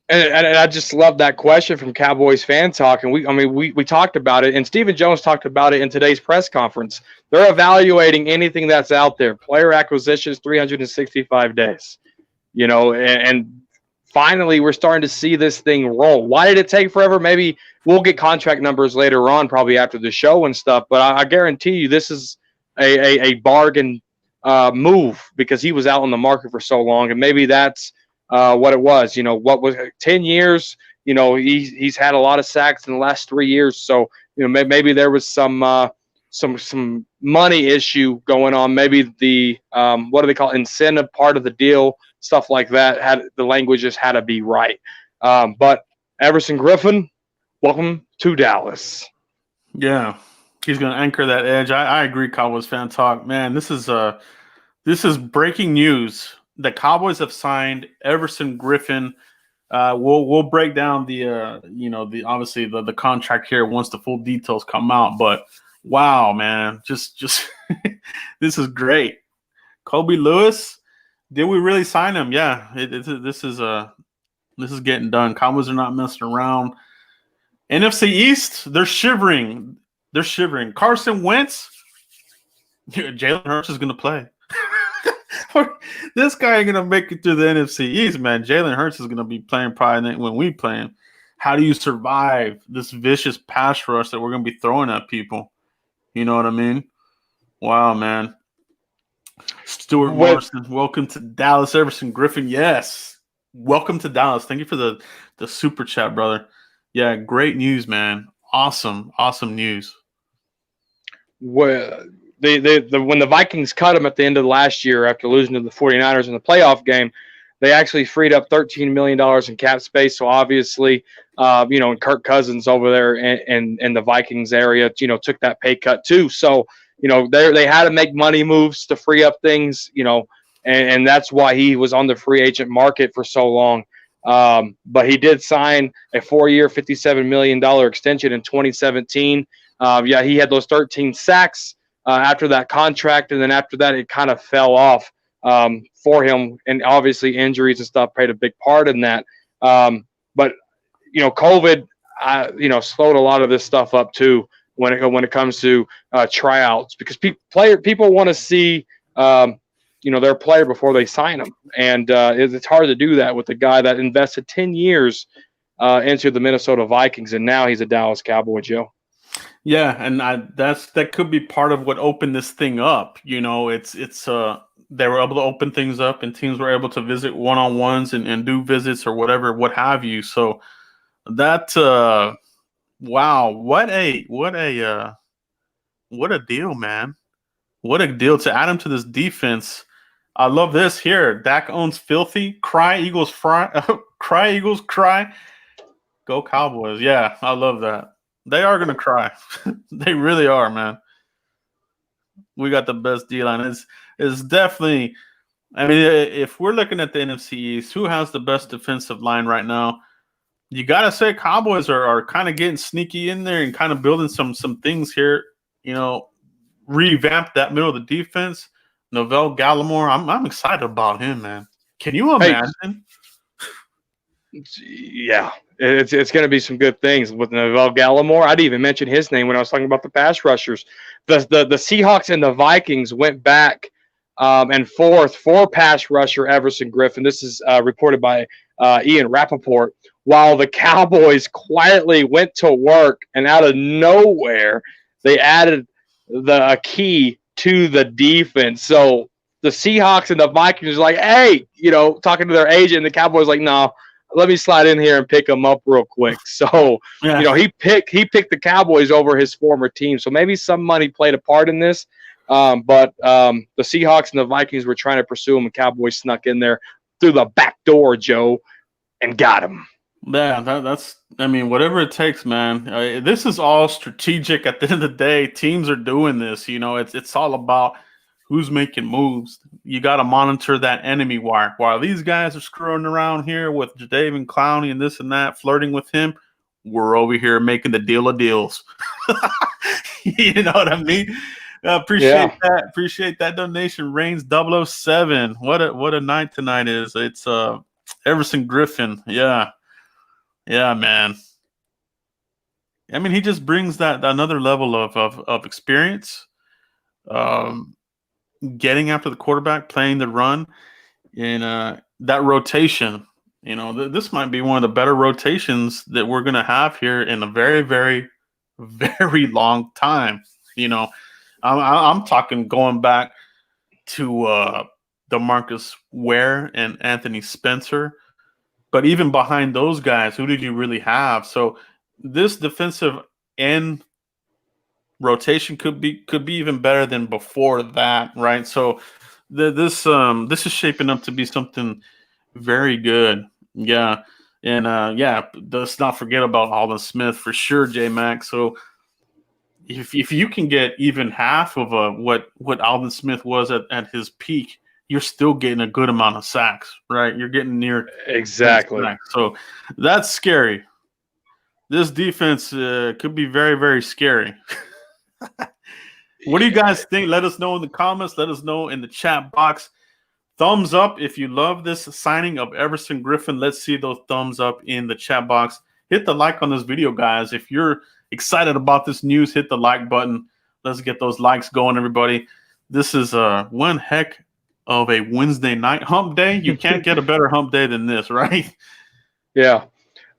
And I just love that question from Cowboys Fan Talk. And we talked about it, and Stephen Jones talked about it in today's press conference. They're evaluating anything that's out there. Player acquisitions, 365 days. And finally we're starting to see this thing roll. Why did it take forever? Maybe we'll get contract numbers later on, probably after the show and stuff. But I guarantee you this is a bargain move, because he was out on the market for so long, and maybe that's what it was. What was 10 years? He's had a lot of sacks in the last 3 years, so maybe there was some money issue going on. Maybe the what do they call it? Incentive part of the deal, stuff like that. The language just had to be right. But Everson Griffin, welcome to Dallas. Yeah. He's going to anchor that edge. I agree, Cowboys Fan Talk. Man, this is breaking news. The Cowboys have signed Everson Griffin. We'll break down the obviously the contract here once the full details come out. But wow, man, just this is great. Kobe Lewis, did we really sign him? Yeah, this is getting done. Cowboys are not messing around. NFC East, they're shivering. Carson Wentz, Jalen Hurts is going to play. This guy ain't going to make it through the NFC East, man. Jalen Hurts is going to be playing probably when we play him. How do you survive this vicious pass rush that we're going to be throwing at people? You know what I mean? Wow, man. Stuart Morrison, welcome to Dallas. Everson Griffin, yes. Welcome to Dallas. Thank you for the super chat, brother. Yeah, great news, man. Awesome news. Well, when the Vikings cut him at the end of last year after losing to the 49ers in the playoff game, they actually freed up $13 million in cap space. So obviously, and Kirk Cousins over there in the Vikings area, took that pay cut too. So, they had to make money moves to free up things, and that's why he was on the free agent market for so long. But he did sign a 4-year, $57 million extension in 2017. He had those 13 sacks after that contract, and then after that it kind of fell off for him, and obviously injuries and stuff played a big part in that. But COVID, slowed a lot of this stuff up too when it comes to tryouts, because people want to see their player before they sign them, and it's hard to do that with a guy that invested 10 years into the Minnesota Vikings, and now he's a Dallas Cowboy, Joe. Yeah, and that could be part of what opened this thing up. It's they were able to open things up, and teams were able to visit one-on-ones and do visits or whatever, what have you. So that wow, what a deal, man. What a deal to add him to this defense. I love this here. Dak owns filthy. Cry Eagles cry Eagles cry. Go Cowboys. Yeah, I love that. They are going to cry. They really are, man. We got the best deal on it. It's definitely, if we're looking at the NFC East, who has the best defensive line right now? You got to say Cowboys are kind of getting sneaky in there and kind of building some things here, revamp that middle of the defense. Novell Gallimore, I'm excited about him, man. Can you imagine? Yeah, it's going to be some good things with Neville Gallimore. I didn't even mention his name when I was talking about the pass rushers. The Seahawks and the Vikings went back and forth for pass rusher Everson Griffin. This is reported by Ian Rappaport. While the Cowboys quietly went to work and out of nowhere they added a key to the defense. So the Seahawks and the Vikings are like, hey, talking to their agent, and the Cowboys like, no, let me slide in here and pick him up real quick. So, he picked the Cowboys over his former team. So maybe some money played a part in this. But the Seahawks and the Vikings were trying to pursue him, and Cowboys snuck in there through the back door, Joe, and got him. Yeah, that's. I mean, whatever it takes, man. This is all strategic. At the end of the day, teams are doing this. It's all about who's making moves. You got to monitor that enemy wire. While these guys are screwing around here with Jadeveon Clowney and this and that, flirting with him, we're over here making the deal of deals. You know what I mean? Appreciate that. Appreciate that donation. Reigns 007. What a night tonight is. It's Everson Griffin. Yeah, man. I mean, he just brings that another level of experience. Getting after the quarterback, playing the run, and that rotation. This might be one of the better rotations that we're going to have here in a very, very, very long time. I'm talking going back to DeMarcus Ware and Anthony Spencer. But even behind those guys, who did you really have? So this defensive end rotation could be even better than before that, right? So this is shaping up to be something very good. Yeah. And let's not forget about Alden Smith for sure, J-Mac. So if you can get even half of what Alden Smith was at his peak, you're still getting a good amount of sacks, right? You're getting near exactly. So that's scary. This defense could be very, very scary. What do you guys think? Let us know in the comments. Let us know in the chat box. Thumbs up if you love this signing of Everson Griffin. Let's see those thumbs up in the chat box. Hit the like on this video, guys. If you're excited about this news, hit the like button. Let's get those likes going, everybody. This is one heck of a Wednesday night hump day. You can't get a better hump day than this, right? Yeah.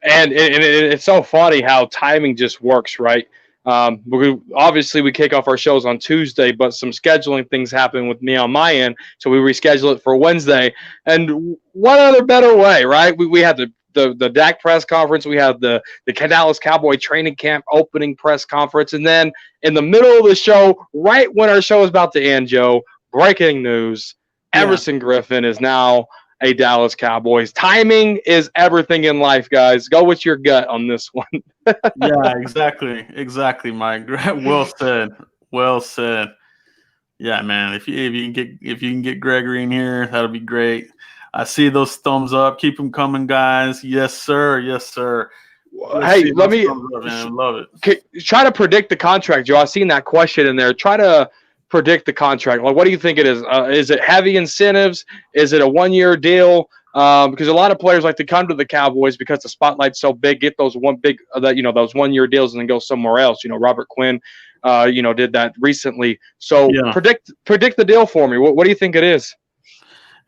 And it's so funny how timing just works, right? Obviously, we kick off our shows on Tuesday, but some scheduling things happen with me on my end, so we reschedule it for Wednesday. And what other better way, right? We had the Dak press conference, we had the Dallas Cowboy training camp opening press conference, and then in the middle of the show, right when our show is about to end, Joe, breaking news: Everson Griffin is now a Dallas Cowboys. Timing is everything in life, guys. Go with your gut on this one. Yeah, exactly, Mike. Well said. Yeah, man. If you can get Gregory in here, that'll be great. I see those thumbs up. Keep them coming, guys. Yes, sir. Hey, let me love it. Try to predict the contract, Joe. I've seen that question in there. Try to predict the contract. Like, what do you think it is? Is it heavy incentives? Is it a 1-year deal? Because a lot of players like to come to the Cowboys because the spotlight's so big, get those those 1-year deals and then go somewhere else. Robert Quinn, did that recently. So predict the deal for me. What do you think it is?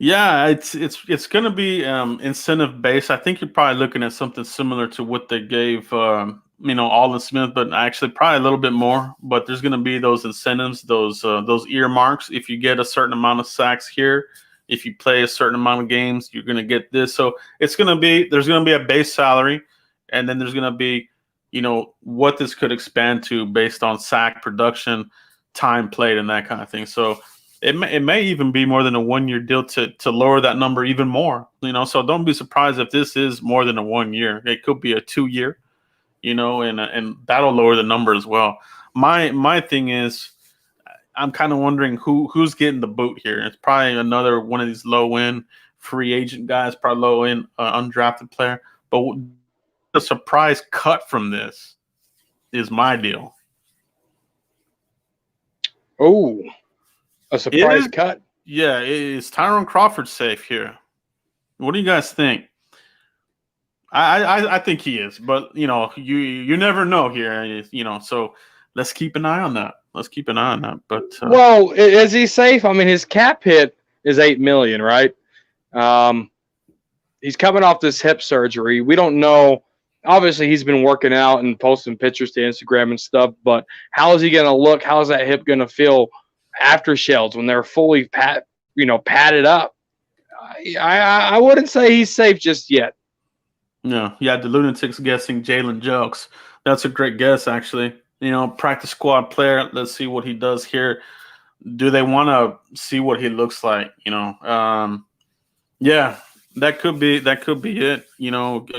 Yeah, it's going to be incentive based. I think you're probably looking at something similar to what they gave Alden Smith, but actually probably a little bit more. But there's going to be those incentives, those earmarks. If you get a certain amount of sacks here, if you play a certain amount of games, you're going to get this. So there's going to be a base salary, and then there's going to be what this could expand to based on sack production, time played, and that kind of thing. So it may even be more than a 1-year deal to lower that number even more. So don't be surprised if this is more than a 1 year. It could be a 2-year. And that'll lower the number as well. My thing is, I'm kind of wondering who's getting the boot here. It's probably another one of these low-end free agent guys, probably low-end undrafted player. But the surprise cut from this is my deal. Oh, a surprise cut? Yeah, is Tyrone Crawford safe here? What do you guys think? I think he is, but you never know here, So let's keep an eye on that. But Well, is he safe? I mean, his cap hit is $8 million, right? He's coming off this hip surgery. We don't know. Obviously, he's been working out and posting pictures to Instagram and stuff. But how is he going to look? How is that hip going to feel after shells when they're fully padded up? I wouldn't say he's safe just yet. No, yeah, the lunatics guessing Jalen jokes. That's a great guess, actually. Practice squad player. Let's see what he does here. Do they want to see what he looks like? Yeah, that could be it.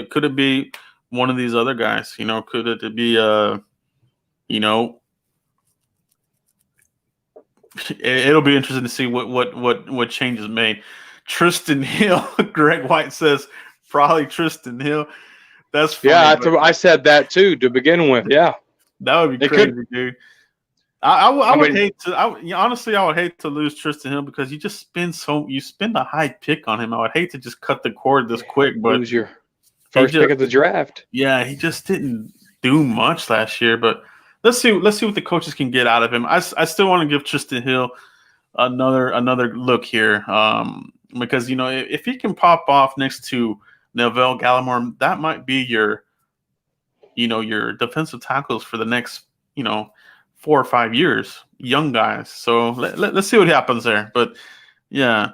Could it be one of these other guys? Could it be it'll be interesting to see what changes made. Tristan Hill, Greg White says probably Tristan Hill. That's funny, yeah. I said that too to begin with. Yeah, that would be crazy, dude. I would hate to. Honestly, I would hate to lose Tristan Hill because you just spend a high pick on him. I would hate to just cut the cord this quick, but lose your first pick of the draft. Yeah, he just didn't do much last year. But let's see what the coaches can get out of him. I still want to give Tristan Hill another look here, because if he can pop off next to Neville Gallimore, that might be your defensive tackles for the next 4 or 5 years, young guys. So let's see what happens there. But yeah,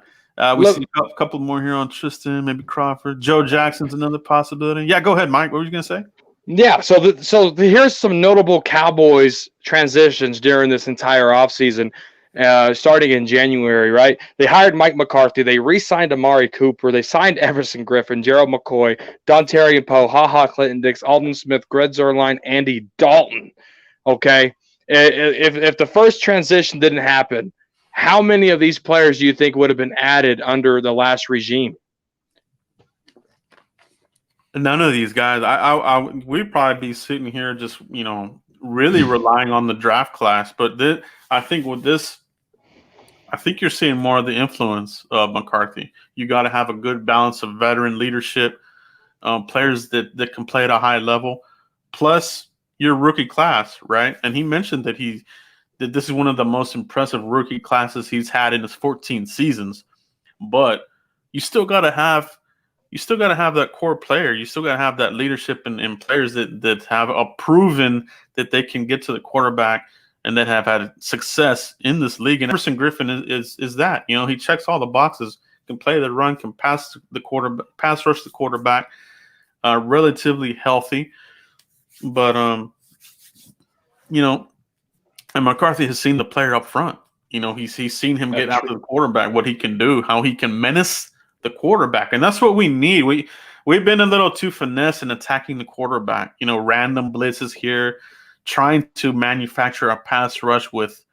we see a couple more here on Tristan, maybe Crawford. Joe Jackson's another possibility. Yeah, go ahead, Mike. What were you gonna say? Yeah, so here's some notable Cowboys transitions during this entire offseason, starting in January, right? They hired Mike McCarthy. They re-signed Amari Cooper. They signed Everson Griffin, Gerald McCoy, Dontarian Poe, HaHa Clinton Dix, Alden Smith, Greg Zuerlein, Andy Dalton. Okay? If the first transition didn't happen, how many of these players do you think would have been added under the last regime? None of these guys. We'd probably be sitting here just really relying on the draft class. But I think with this, I think you're seeing more of the influence of McCarthy. You got to have a good balance of veteran leadership, players that can play at a high level, plus your rookie class, right? And he mentioned that this is one of the most impressive rookie classes he's had in his 14 seasons. But you still got to have that core player. You still got to have that leadership and players that have proven that they can get to the quarterback and that have had success in this league. And Everson Griffin is that. He checks all the boxes. Can play the run, can pass rush the quarterback, relatively healthy. But and McCarthy has seen the player up front. He's seen him get after the quarterback, what he can do, how he can menace the quarterback, and that's what we need. We've been a little too finesse in attacking the quarterback. Random blitzes here, trying to manufacture a pass rush with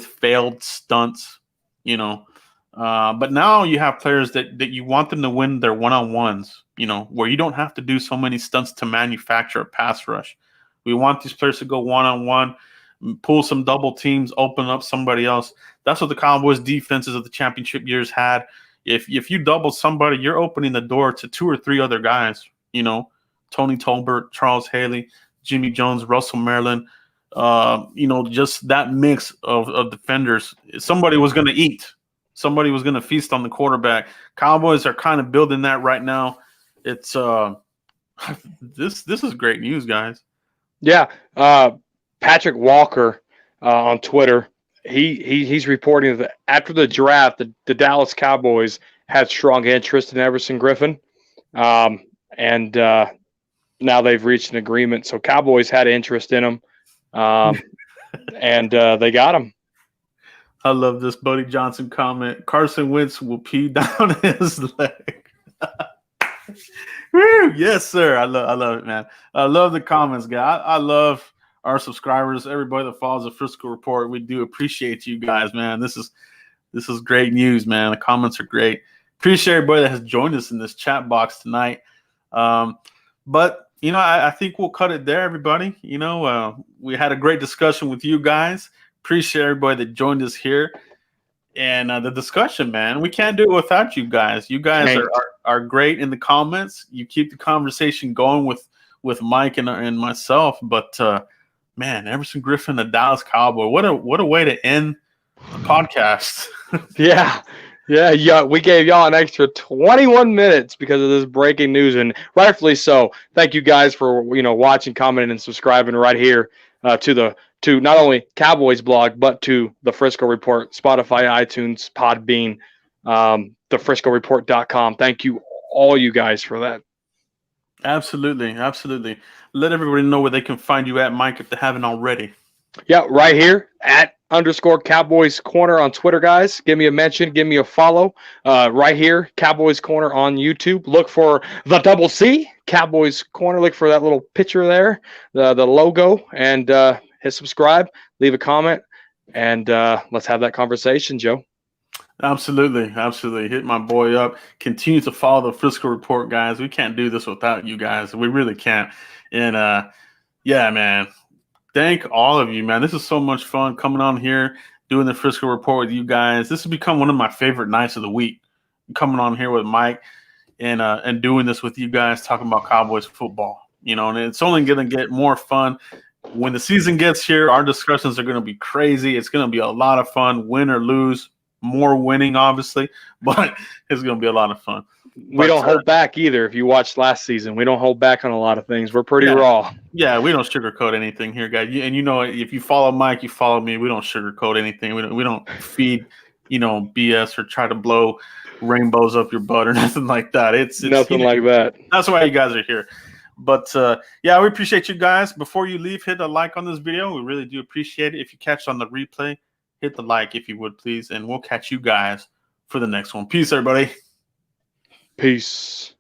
failed stunts. But now you have players that you want them to win their one-on-ones. Where you don't have to do so many stunts to manufacture a pass rush. We want these players to go one-on-one, pull some double teams, open up somebody else. That's what the Cowboys defenses of the championship years had. If you double somebody, you're opening the door to 2 or 3 other guys. Tony Tolbert, Charles Haley, Jimmy Jones, Russell Maryland. Just that mix of defenders. Somebody was going to eat. Somebody was going to feast on the quarterback. Cowboys are kind of building that right now. It's this is great news, guys. Yeah, Patrick Walker on Twitter. He's reporting that after the draft, the Dallas Cowboys had strong interest in Everson Griffin, and now they've reached an agreement. So Cowboys had interest in him, and they got him. I love this Buddy Johnson comment. Carson Wentz will pee down his leg. Woo! Yes, sir. I love it, man. I love the comments, guy. I love our subscribers, everybody that follows the Frisco Report. We do appreciate you guys, man. This is great news, man. The comments are great. Appreciate everybody that has joined us in this chat box tonight. But I think we'll cut it there, everybody. We had a great discussion with you guys. Appreciate everybody that joined us here. And the discussion, man, we can't do it without you guys. You guys are great in the comments. You keep the conversation going with Mike and myself. But man, Everson Griffin, the Dallas Cowboy, what a way to end the podcast. Yeah. We gave y'all an extra 21 minutes because of this breaking news, and rightfully so. Thank you guys for watching, commenting, and subscribing right here to not only Cowboys blog but to the Frisco Report, Spotify, iTunes, Podbean, thefriscoreport.com. Thank you, all you guys, for that. Absolutely. Let everybody know where they can find you at, Mike, if they haven't already. Yeah, right here at _Cowboys Corner on Twitter, guys. Give me a mention, give me a follow. Right here, Cowboys Corner on YouTube. Look for the double C, Cowboys Corner. Look for that little picture there, the logo, and hit subscribe, leave a comment, and let's have that conversation, Joe. Absolutely. Hit my boy up. Continue to follow the Frisco Report, guys. We can't do this without you guys. We really can't. And yeah, man. Thank all of you, man. This is so much fun coming on here, doing the Frisco Report with you guys. This has become one of my favorite nights of the week, coming on here with Mike and doing this with you guys, talking about Cowboys football. And it's only going to get more fun. When the season gets here, our discussions are going to be crazy. It's going to be a lot of fun, win or lose. More winning, obviously, but it's going to be a lot of fun. We don't hold back either. If you watched last season, we don't hold back on a lot of things. We're pretty raw. Yeah, we don't sugarcoat anything here, guys. And if you follow Mike, you follow me. We don't sugarcoat anything. We don't feed, BS or try to blow rainbows up your butt or nothing like that. It's nothing like that. That's why you guys are here. But yeah, we appreciate you guys. Before you leave, hit a like on this video. We really do appreciate it. If you catch on the replay, hit the like if you would, please. And we'll catch you guys for the next one. Peace, everybody. Peace.